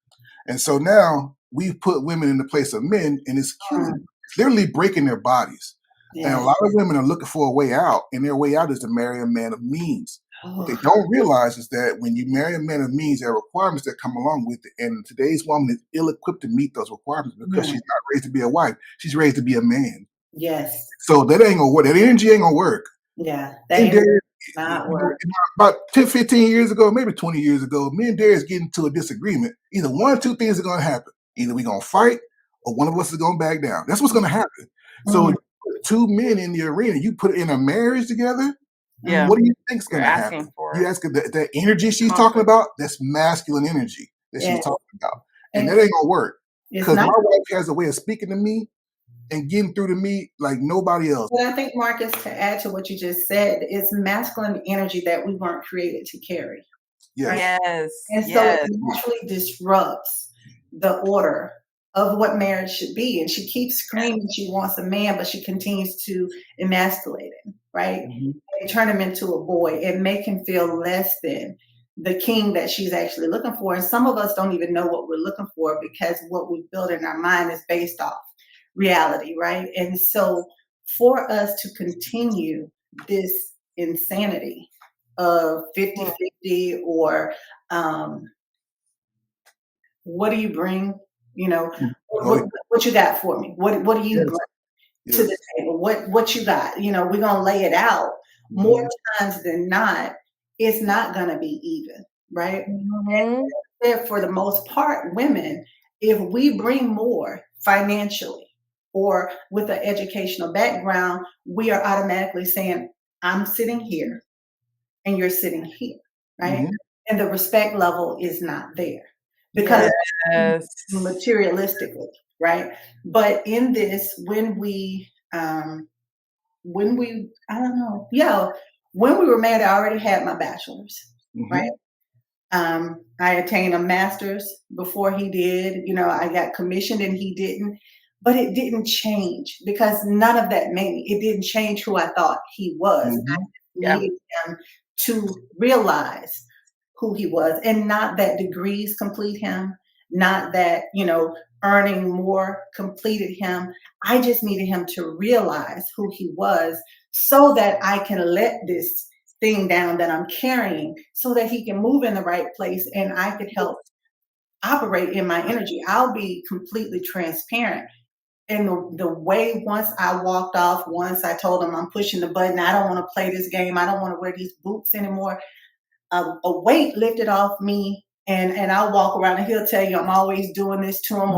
And so now we've put women in the place of men, and it's killing them. It's literally breaking their bodies. Yeah. And a lot of women are looking for a way out, and their way out is to marry a man of means. What they don't realize is that when you marry a man of means, there are requirements that come along with it. And today's woman is ill-equipped to meet those requirements because she's not raised to be a wife. She's raised to be a man. Yes. So that ain't gonna work. That energy ain't gonna work. Yeah. And Darius, Not work. about 10, 15 years ago, maybe 20 years ago, me and Darius get into a disagreement. Either one or two things are gonna happen. Either we're gonna fight or one of us is gonna back down. That's what's gonna happen. So you put two men in the arena, you put it in a marriage together. Yeah. What do you think's You're gonna asking happen? for You it. asking that energy she's talking about, that's masculine energy that she's talking about. And that ain't gonna work. Because my wife has a way of speaking to me and getting through to me like nobody else. But I think, Marcus, to add to what you just said, it's masculine energy that we weren't created to carry. Yes. Right? Yes. And so it naturally disrupts the order of what marriage should be. And she keeps screaming she wants a man, but she continues to emasculate him, right? And turn him into a boy and make him feel less than the king that she's actually looking for. And some of us don't even know what we're looking for because what we build in our mind is based off reality, right? And so for us to continue this insanity of 50-50 or what do you bring? You know, what you got for me? What do you bring to the table? What you got? You know, we're gonna lay it out. More times than not, it's not gonna be even, right? And for the most part, women, if we bring more financially or with an educational background, we are automatically saying, I'm sitting here and you're sitting here, right? And the respect level is not there because materialistically, right? But in this, when we when we were married, I already had my bachelor's, right? I attained a master's before he did. You know, I got commissioned and he didn't, but it didn't change because none of that made me. It didn't change who I thought he was. I needed him to realize who he was, and not that degrees complete him, not that, you know, earning more completed him. I just needed him to realize who he was so that I can let this thing down that I'm carrying so that he can move in the right place and I could help operate in my energy. I'll be completely transparent. And the way once I walked off, once I told him I'm pushing the button, I don't want to play this game, I don't want to wear these boots anymore, a weight lifted off me. And I'll walk around and he'll tell you I'm always doing this to him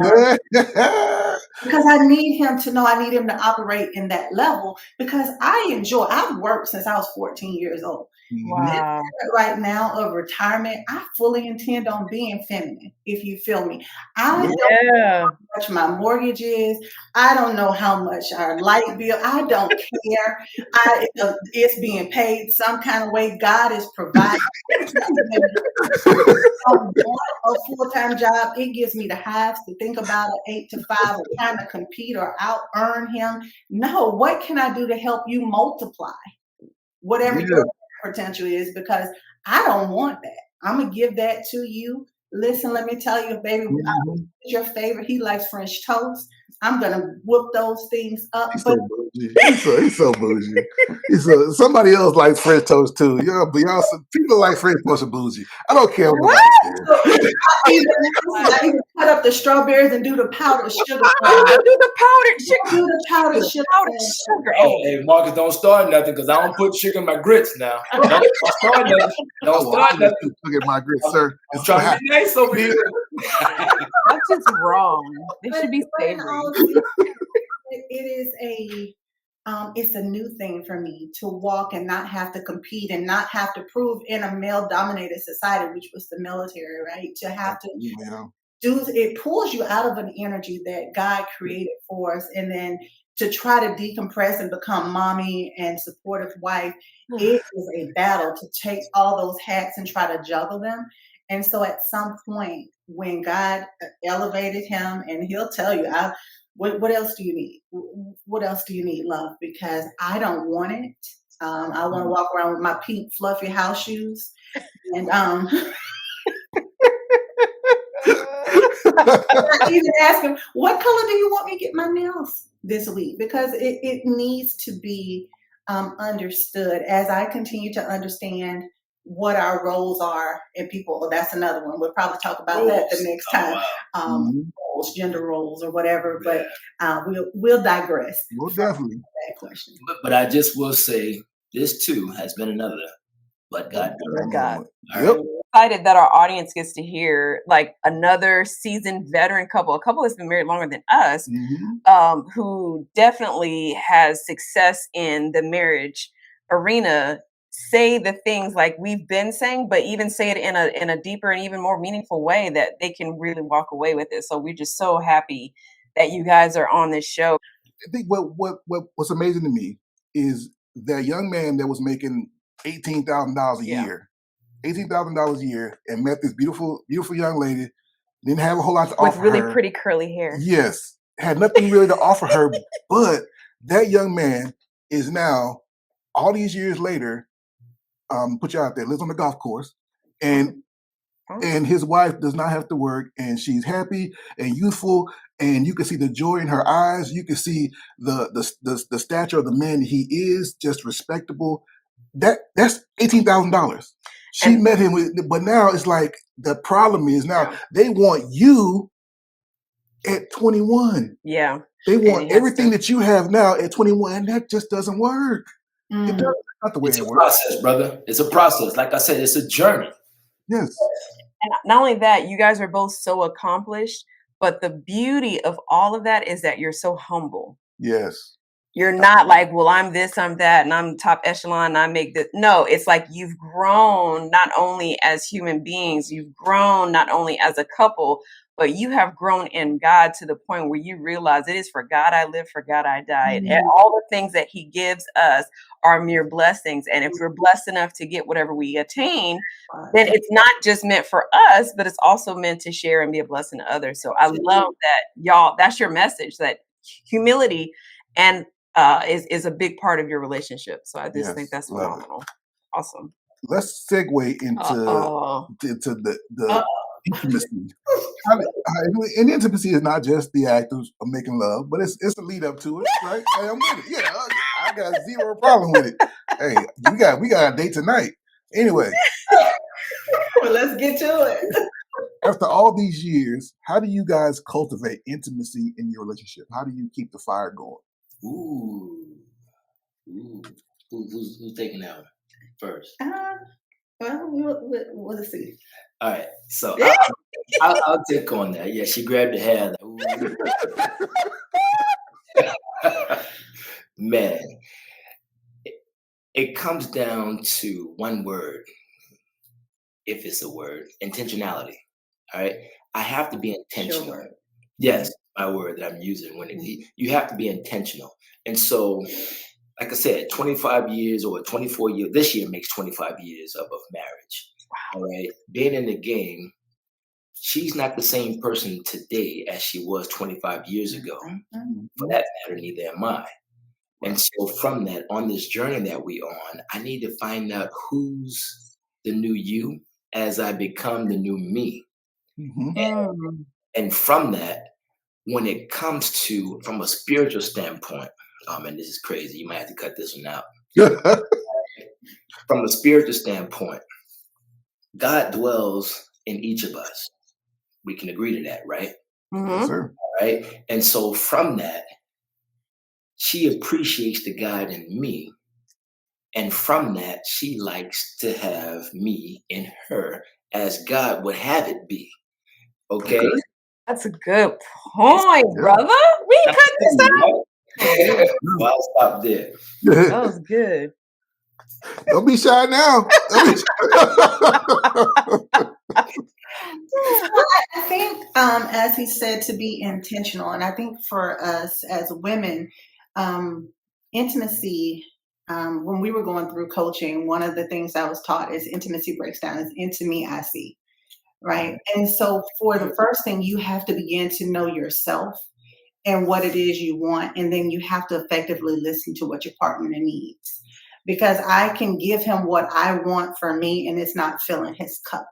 because I need him to know, I need him to operate in that level because I've worked since I was 14 years old. Wow. Right now of retirement, I fully intend on being feminine, if you feel me. I don't know how much my mortgage is. I don't know how much our light bill. I don't care. It's being paid some kind of way. God is providing. I want a full-time job. It gives me the hives to think about an 8 to 5 or trying to compete or out earn him. No, what can I do to help you multiply whatever your potential is? Because I don't want that. I'm gonna give that to you. Listen, let me tell you, baby, your favorite. He likes French toast. I'm gonna whoop those things up. He's so bougie. Somebody else likes French toast too. Y'all people like French toast are bougie. I don't care what. I even cut up the strawberries and do the powdered sugar. Hey, Marcus, don't start nothing because I don't put sugar in my grits now. Don't start nothing. Don't start nothing. Look at my grits, sir. I'm trying to be nice over here. That's just wrong. They should be savory. It's a new thing for me to walk and not have to compete and not have to prove in a male-dominated society, which was the military, right? To have to it pulls you out of an energy that God created for us, and then to try to decompress and become mommy and supportive wife. It is a battle to take all those hats and try to juggle them. And so at some point when God elevated him, and he'll tell you, what else do you need? What else do you need, love? Because I don't want it. I want to walk around with my pink fluffy house shoes. And I even ask him, what color do you want me to get my nails this week? Because it needs to be understood as I continue to understand what our roles are in people. Well, that's another one. We'll probably talk about that the next time. Roles, gender roles, or whatever. But we'll digress. Well, definitely. That question. But I just will say this too has been another. But God, God. Yep. Excited that our audience gets to hear like another seasoned veteran couple, a couple that's been married longer than us, who definitely has success in the marriage arena, say the things like we've been saying, but even say it in a deeper and even more meaningful way that they can really walk away with it. So we're just so happy that you guys are on this show. I think what's amazing to me is that young man that was making $18,000 a year, $18,000 a year, and met this beautiful young lady, didn't have a whole lot to offer her. With really pretty curly hair. Yes, had nothing really to offer her, but that young man is now, all these years later, put you out there, lives on the golf course, and his wife does not have to work, and she's happy and youthful, and you can see the joy in her eyes. You can see the stature of the man he is, just respectable. That's $18,000. She met him with, but now it's like the problem is now they want you at 21. Yeah. They want everything that you have now at 21, and that just doesn't work. It doesn't, not the way it's it a works. process, brother. It's a process. Like I said, it's a journey. Yes. And not only that, you guys are both so accomplished, but the beauty of all of that is that you're so humble. Yes. You're not like, well, I'm this, I'm that, and I'm top echelon, and I make this. No, it's like you've grown not only as human beings, you've grown not only as a couple, but you have grown in God to the point where you realize it is for God I live, for God I died. And all the things that he gives us are mere blessings. And if we're blessed enough to get whatever we attain, then it's not just meant for us, but it's also meant to share and be a blessing to others. So I love that, y'all, that's your message, that humility and is a big part of your relationship. So I just think that's phenomenal. Awesome. Let's segue into the intimacy. And intimacy is not just the act of making love, but it's a lead up to it, right? Hey, I'm with it. Yeah, I got zero problem with it. Hey, we got a date tonight. Anyway. Well, let's get to it. After all these years, how do you guys cultivate intimacy in your relationship? How do you keep the fire going? Ooh. Who's taking that one first? Well, we'll see. All right, so I'll take on that. Yeah, she grabbed the hair. Man, it comes down to one word, if it's a word, intentionality. All right, I have to be intentional. Sure. Yes, my word that I'm using. You have to be intentional, and so. Like I said, 25 years or 24 years, this year makes 25 years of marriage. Wow. All right. Being in the game, she's not the same person today as she was 25 years ago. For that matter, neither am I. And so from that, on this journey that we're on, I need to find out who's the new you as I become the new me. And from that, when it comes to, from a spiritual standpoint, oh man, this is crazy. You might have to cut this one out. From a spiritual standpoint, God dwells in each of us. We can agree to that, right? Yes, sir. All right. And so from that, she appreciates the God in me. And from that, she likes to have me in her as God would have it be. Okay. That's a good point, brother. We cut this out. Well, I'll stop there. That was good. Don't be shy now. I think, as he said, to be intentional. And I think for us as women, intimacy, when we were going through coaching, one of the things I was taught is intimacy breaks down as into me, I see. Right. And so for the first thing, you have to begin to know yourself and what it is you want. And then you have to effectively listen to what your partner needs. Because I can give him what I want for me and it's not filling his cup.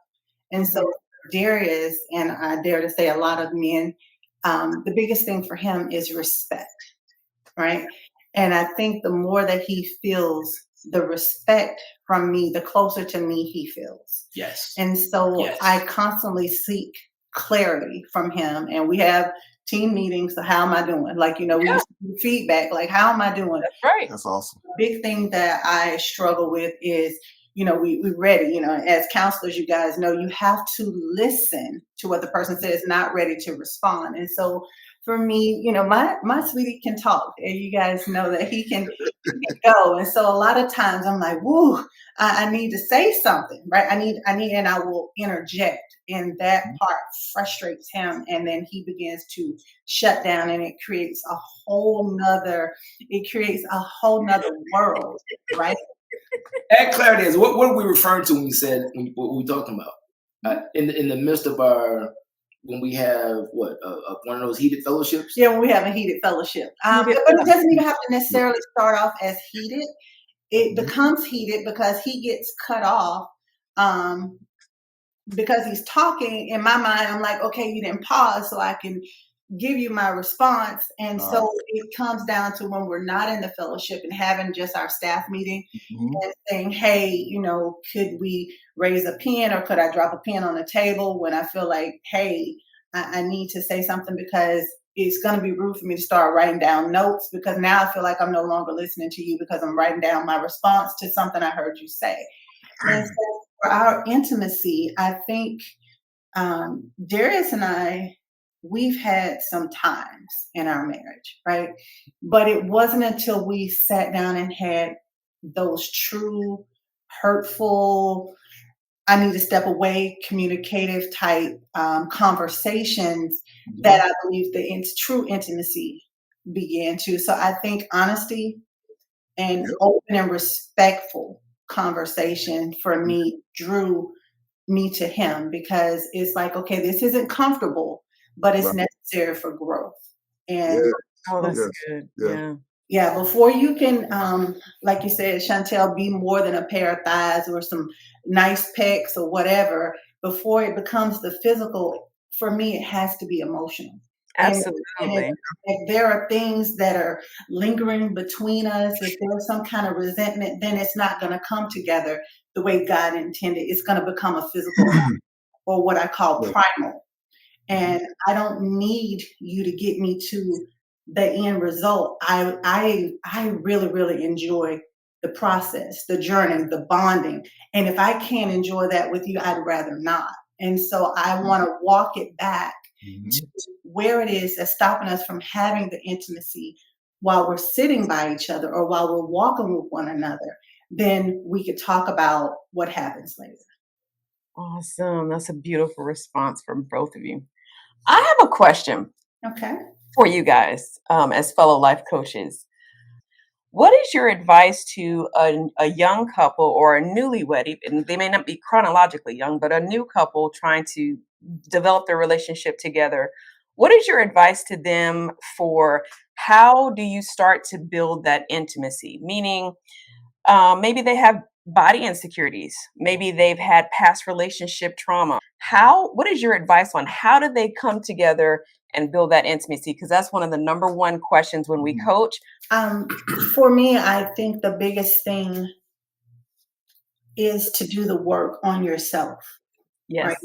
And so Darius, and I dare to say a lot of men, the biggest thing for him is respect. Right. And I think the more that he feels the respect from me, the closer to me he feels. Yes. And so Yes. I constantly seek clarity from him. And we have team meetings. So how am I doing? Like, we Yeah. used to do feedback. Like, how am I doing? That's right. That's awesome. Big thing that I struggle with is, we ready, as counselors, you guys know, you have to listen to what the person says, not ready to respond. And so for me, my sweetie can talk, and you guys know that he can go. And so a lot of times I'm like, woo, I need to say something, right? I need, and I will interject. And that part frustrates him. And then he begins to shut down, and it creates a whole nother world, right? Add clarity is what are we referring to when we said what we're talking about? In the midst of when we have one of those heated fellowships? Yeah, when we have a heated fellowship. But it doesn't even have to necessarily start off as heated. It becomes heated because he gets cut off because he's talking. In my mind, I'm like, okay, you didn't pause so I can give you my response. And so it comes down to when we're not in the fellowship and having just our staff meeting and saying, hey, could we raise a pen, or could I drop a pen on the table when I feel like, hey, I need to say something, because it's going to be rude for me to start writing down notes, because now I feel like I'm no longer listening to you because I'm writing down my response to something I heard you say. And so for our intimacy, I think Darius and I, we've had some times in our marriage, right? But it wasn't until we sat down and had those true, hurtful, I need to step away, communicative type conversations that I believe the true intimacy began to. So I think honesty and open and respectful conversation for me drew me to him, because it's like, okay, this isn't comfortable, but it's necessary for growth. And that's good. Yeah, before you can, like you said, Chantel, be more than a pair of thighs or some nice pecs or whatever, before it becomes the physical, for me, it has to be emotional. Absolutely. And if there are things that are lingering between us, if there's some kind of resentment, then it's not going to come together the way God intended. It's going to become a physical or what I call primal. And I don't need you to get me to the end result. I really, really enjoy the process, the journey, the bonding. And if I can't enjoy that with you, I'd rather not. And so I want to walk it back to where it is that's stopping us from having the intimacy while we're sitting by each other or while we're walking with one another. Then we could talk about what happens later. Awesome. That's a beautiful response from both of you. I have a question for you guys as fellow life coaches. What is your advice to a young couple or a newlywed, and they may not be chronologically young, but a new couple trying to develop their relationship together? What is your advice to them for how do you start to build that intimacy? Meaning, maybe they have body insecurities. Maybe they've had past relationship trauma. What is your advice on how do they come together and build that intimacy? Because that's one of the number one questions when we coach. For me, I think the biggest thing is to do the work on yourself. Yes. Right?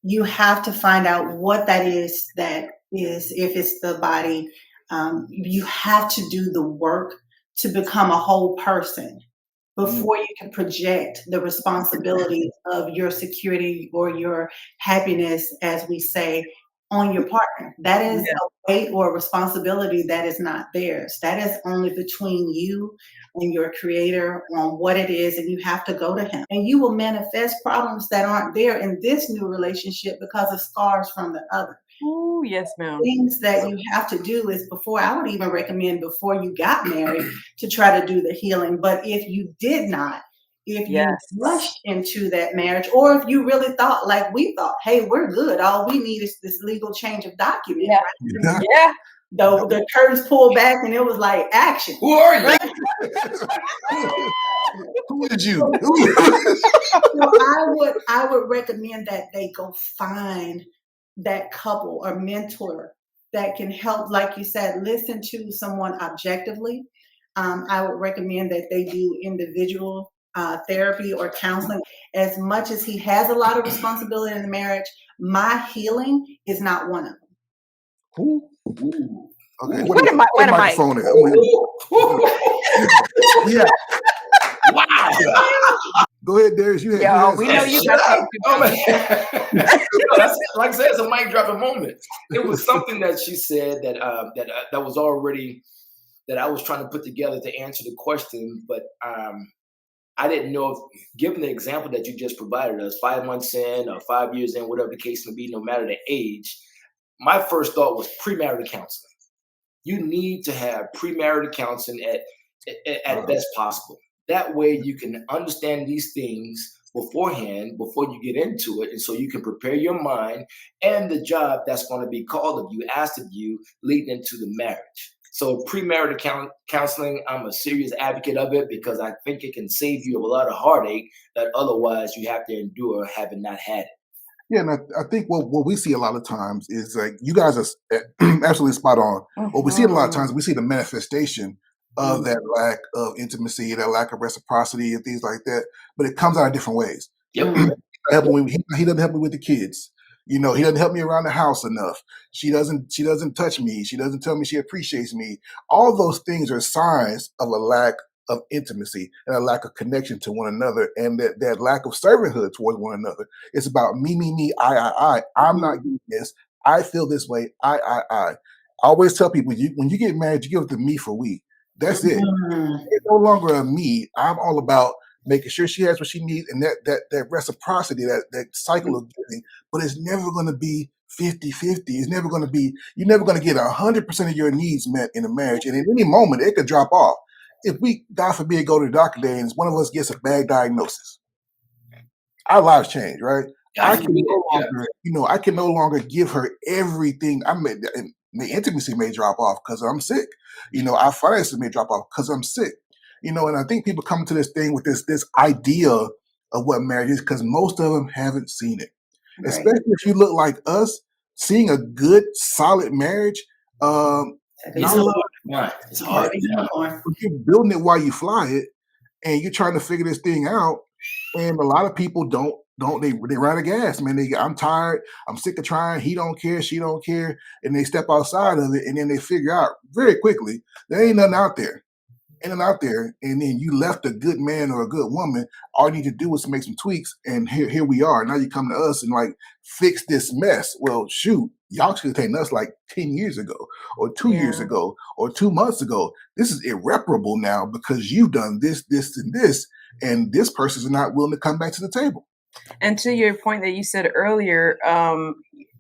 You have to find out what that is, if it's the body, you have to do the work to become a whole person before you can project the responsibility of your security or your happiness, as we say, on your partner. That is a weight or a responsibility that is not theirs. That is only between you and your creator on what it is, and you have to go to him. And you will manifest problems that aren't there in this new relationship because of scars from the other. Oh, yes, ma'am. Things that you have to do is I would even recommend before you got married to try to do the healing. But if you did not, if you rushed into that marriage, or if you really thought like we thought, hey, we're good. All we need is this legal change of document. Yeah. Yeah. The curtains pulled back and it was like action. Who are you? Who is you? So I would recommend that they go find that couple or mentor that can help, like you said, listen to someone objectively, I would recommend that they do individual therapy or counseling. As much as he has a lot of responsibility in the marriage, my healing is not one of them. Who? Ooh. Okay, Ooh. what Wait a minute. Wait a minute. microphone is? Yeah. Wow. Go ahead, Darius. You had, Yeah, we know you got something. Oh, man. No, that's, like I said, it's a mic dropping moment. It was something that she said that was already that I was trying to put together to answer the question, but I didn't know if, given the example that you just provided us, 5 months in or 5 years in, whatever the case may be, no matter the age, my first thought was premarital counseling. You need to have premarital counseling at best possible. That way you can understand these things beforehand, before you get into it. And so you can prepare your mind and the job that's going to be called of you, asked of you, leading into the marriage. So premarital counseling, I'm a serious advocate of it because I think it can save you a lot of heartache that otherwise you have to endure having not had it. Yeah, and I think what we see a lot of times is like you guys are absolutely spot on. What we see a lot of times, we see the manifestation of that lack of intimacy, that lack of reciprocity, and things like that. But it comes out in different ways. Yep. He doesn't help me with the kids. He doesn't help me around the house enough. She doesn't touch me. She doesn't tell me she appreciates me. All those things are signs of a lack of intimacy and a lack of connection to one another, and that lack of servanthood towards one another. It's about me, I. I'm not getting this. I feel this way. I always tell people, when you get married, you give it to me for we. That's it. It's no longer a me. I'm all about making sure she has what she needs, and that reciprocity, that cycle of giving. But it's never going to be 50-50. It's never going to be. You're never going to get 100% of your needs met in a marriage, and at any moment it could drop off. If we, God forbid, go to the doctor today and one of us gets a bad diagnosis, our lives change, right? I can no longer give her everything. The intimacy may drop off because I'm sick. Our finances may drop off because I'm sick. And I think people come to this thing with this idea of what marriage is because most of them haven't seen it. Right. Especially if you look like us, seeing a good, solid marriage. It's hard. You're building it while you fly it, and you're trying to figure this thing out. And a lot of people don't. They run out of gas, man. I'm tired. I'm sick of trying. He don't care. She don't care. And they step outside of it, and then they figure out very quickly there ain't nothing out there. And then you left a good man or a good woman. All you need to do is make some tweaks, and here we are. Now you come to us and like fix this mess. Well, shoot, y'all should have taken us like 10 years ago, or 2 years ago, or 2 months ago. This is irreparable now because you've done this, and this person is not willing to come back to the table. And to your point that you said earlier,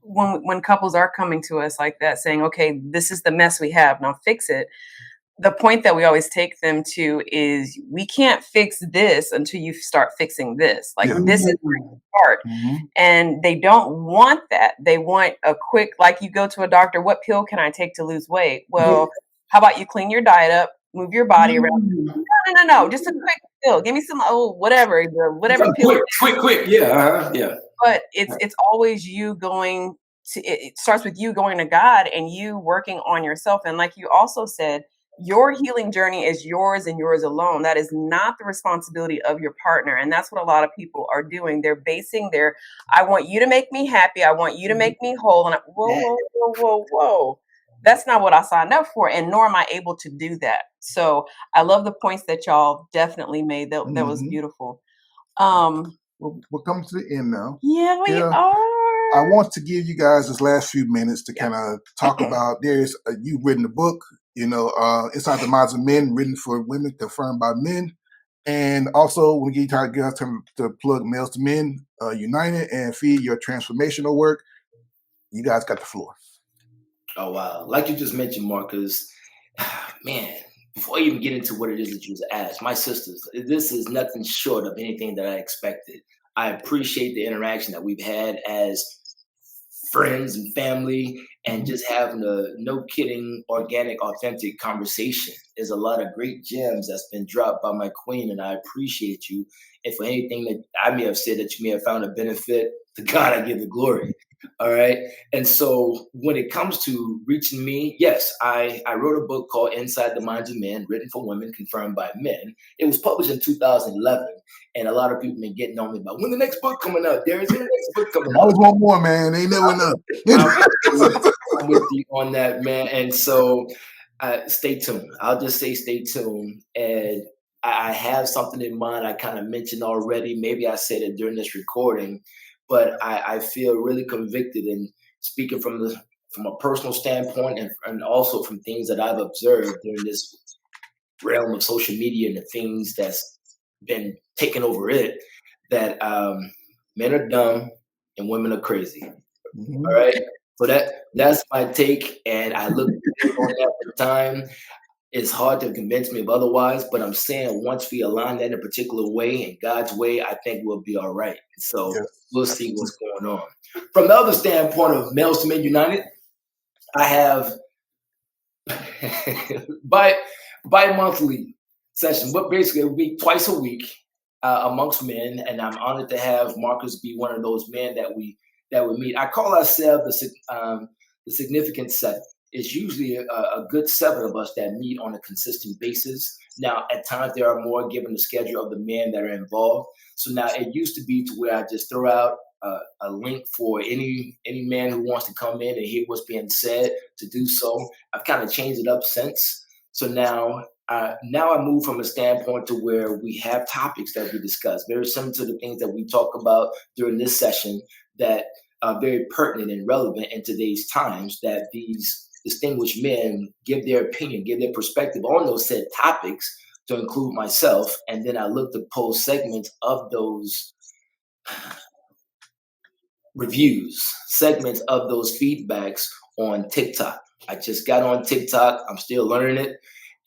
when couples are coming to us like that, saying, "Okay, this is the mess we have, now fix it." The point that we always take them to is we can't fix this until you start fixing this. Like this is where you start. And they don't want that. They want a quick, like you go to a doctor, what pill can I take to lose weight? Well, how about you clean your diet up, move your body around? No. Just a quick pill. Give me some whatever pill. Quick. Yeah. But it's always you going to, it starts with you going to God and you working on yourself. And like you also said, your healing journey is yours and yours alone. That is not the responsibility of your partner. And that's what a lot of people are doing. They're basing I want you to make me happy. I want you to make me whole. And whoa. That's not what I signed up for. And nor am I able to do that. So I love the points that y'all definitely made. That was beautiful. We're coming to the end now. Yeah, we are. I want to give you guys this last few minutes to kind of talk about. Darius, you've written a book, Inside the Minds of Men, written for women, confirmed by men. And also, when you get girls to plug Males to Men United and feed your transformational work, you guys got the floor. Oh, wow. Like you just mentioned, Marcus, man, before I even get into what it is that you just asked, my sisters, this is nothing short of anything that I expected. I appreciate the interaction that we've had as friends and family, and just having a no kidding, organic, authentic conversation. There's a lot of great gems that's been dropped by my queen, and I appreciate you. And for anything that I may have said that you may have found a benefit, to God I give the glory. All right. And so when it comes to reaching me, yes, I wrote a book called Inside the Minds of Men, written for women, confirmed by men. It was published in 2011. And a lot of people been getting on me about when the next book coming out. There's the next book coming I out. always want more, man. They never enough. I'm with you on that, man. And so stay tuned. I'll just say stay tuned. And I have something in mind I kind of mentioned already. Maybe I said it during this recording, but I feel really convicted in speaking from a personal standpoint and also from things that I've observed during this realm of social media and the things that's been taking over it, that men are dumb and women are crazy. Mhm. All right. So that's my take, and I look back on that at the time. It's hard to convince me of otherwise, but I'm saying once we align that in a particular way, in God's way, I think we'll be all right. So Yes. we'll see what's going on. From the other standpoint of Males to Men United, I have bi-monthly session, but basically a week, twice a week amongst men, and I'm honored to have Marcus be one of those men that we meet. I call ourselves the significant seven. It's usually a good seven of us that meet on a consistent basis. Now, at times there are more given the schedule of the men that are involved. So now it used to be to where I just throw out a link for any man who wants to come in and hear what's being said to do so. I've kind of changed it up since. So now I move from a standpoint to where we have topics that we discuss, very similar to the things that we talk about during this session that are very pertinent and relevant in today's times, that these distinguished men give their opinion, give their perspective on those said topics, to include myself. And then I look to post segments of those reviews, segments of those feedbacks on TikTok. I just got on TikTok. I'm still learning it.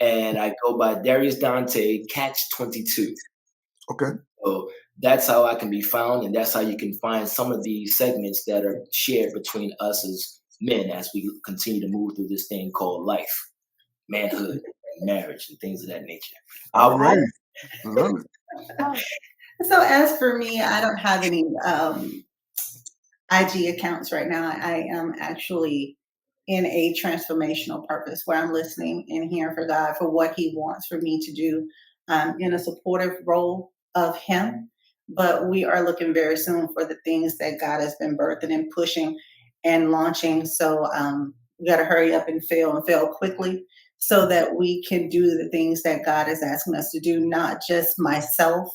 And I go by Darius Dante Catch 22. Okay. So that's how I can be found. And that's how you can find some of these segments that are shared between us as men as we continue to move through this thing called life, manhood, and marriage, and things of that nature. All right. I love it. So as for me, I don't have any IG accounts right now. I am actually in a transformational purpose where I'm listening and hearing for God for what He wants for me to do in a supportive role of Him. But we are looking very soon for the things that God has been birthing and pushing and launching. So we got to hurry up and fail quickly so that we can do the things that God is asking us to do, not just myself.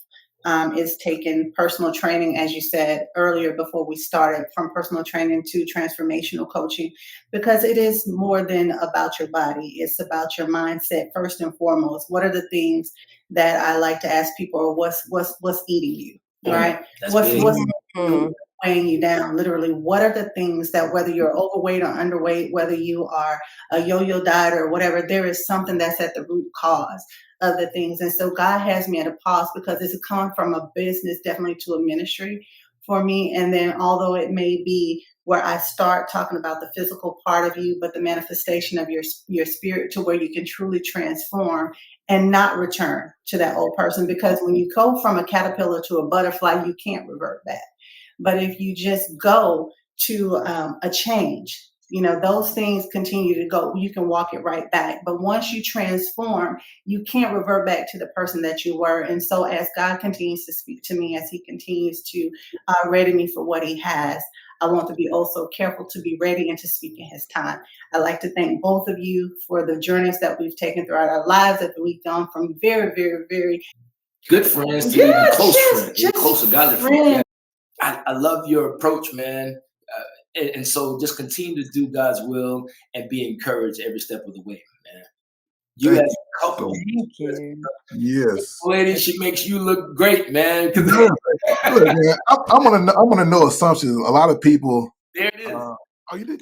Is taking personal training, as you said earlier before we started, from personal training to transformational coaching, because it is more than about your body. It's about your mindset first and foremost. What are the things that I like to ask people? What's eating you, right? What's weighing you down? Literally, what are the things that, whether you're overweight or underweight, whether you are a yo-yo diet or whatever, there is something that's at the root cause of the things. And so God has me at a pause because it's come from a business definitely to a ministry for me. And then although it may be where I start talking about the physical part of you, but the manifestation of your spirit to where you can truly transform and not return to that old person. Because when you go from a caterpillar to a butterfly, you can't revert back. But if you just go to a change, those things continue to go. You can walk it right back. But once you transform, you can't revert back to the person that you were. And so as God continues to speak to me, as He continues to ready me for what He has, I want to be also careful to be ready and to speak in His time. I'd like to thank both of you for the journeys that we've taken throughout our lives, that we've gone from very, very, very good friends to even close friends. Even closer, godly friends. I love your approach, man. And so just continue to do God's will and be encouraged every step of the way, man. You as a couple. Thank you. Yes. Lady, she makes you look great, man. Look, man, I'm gonna know assumptions. A lot of people. There it is. Oh, you did?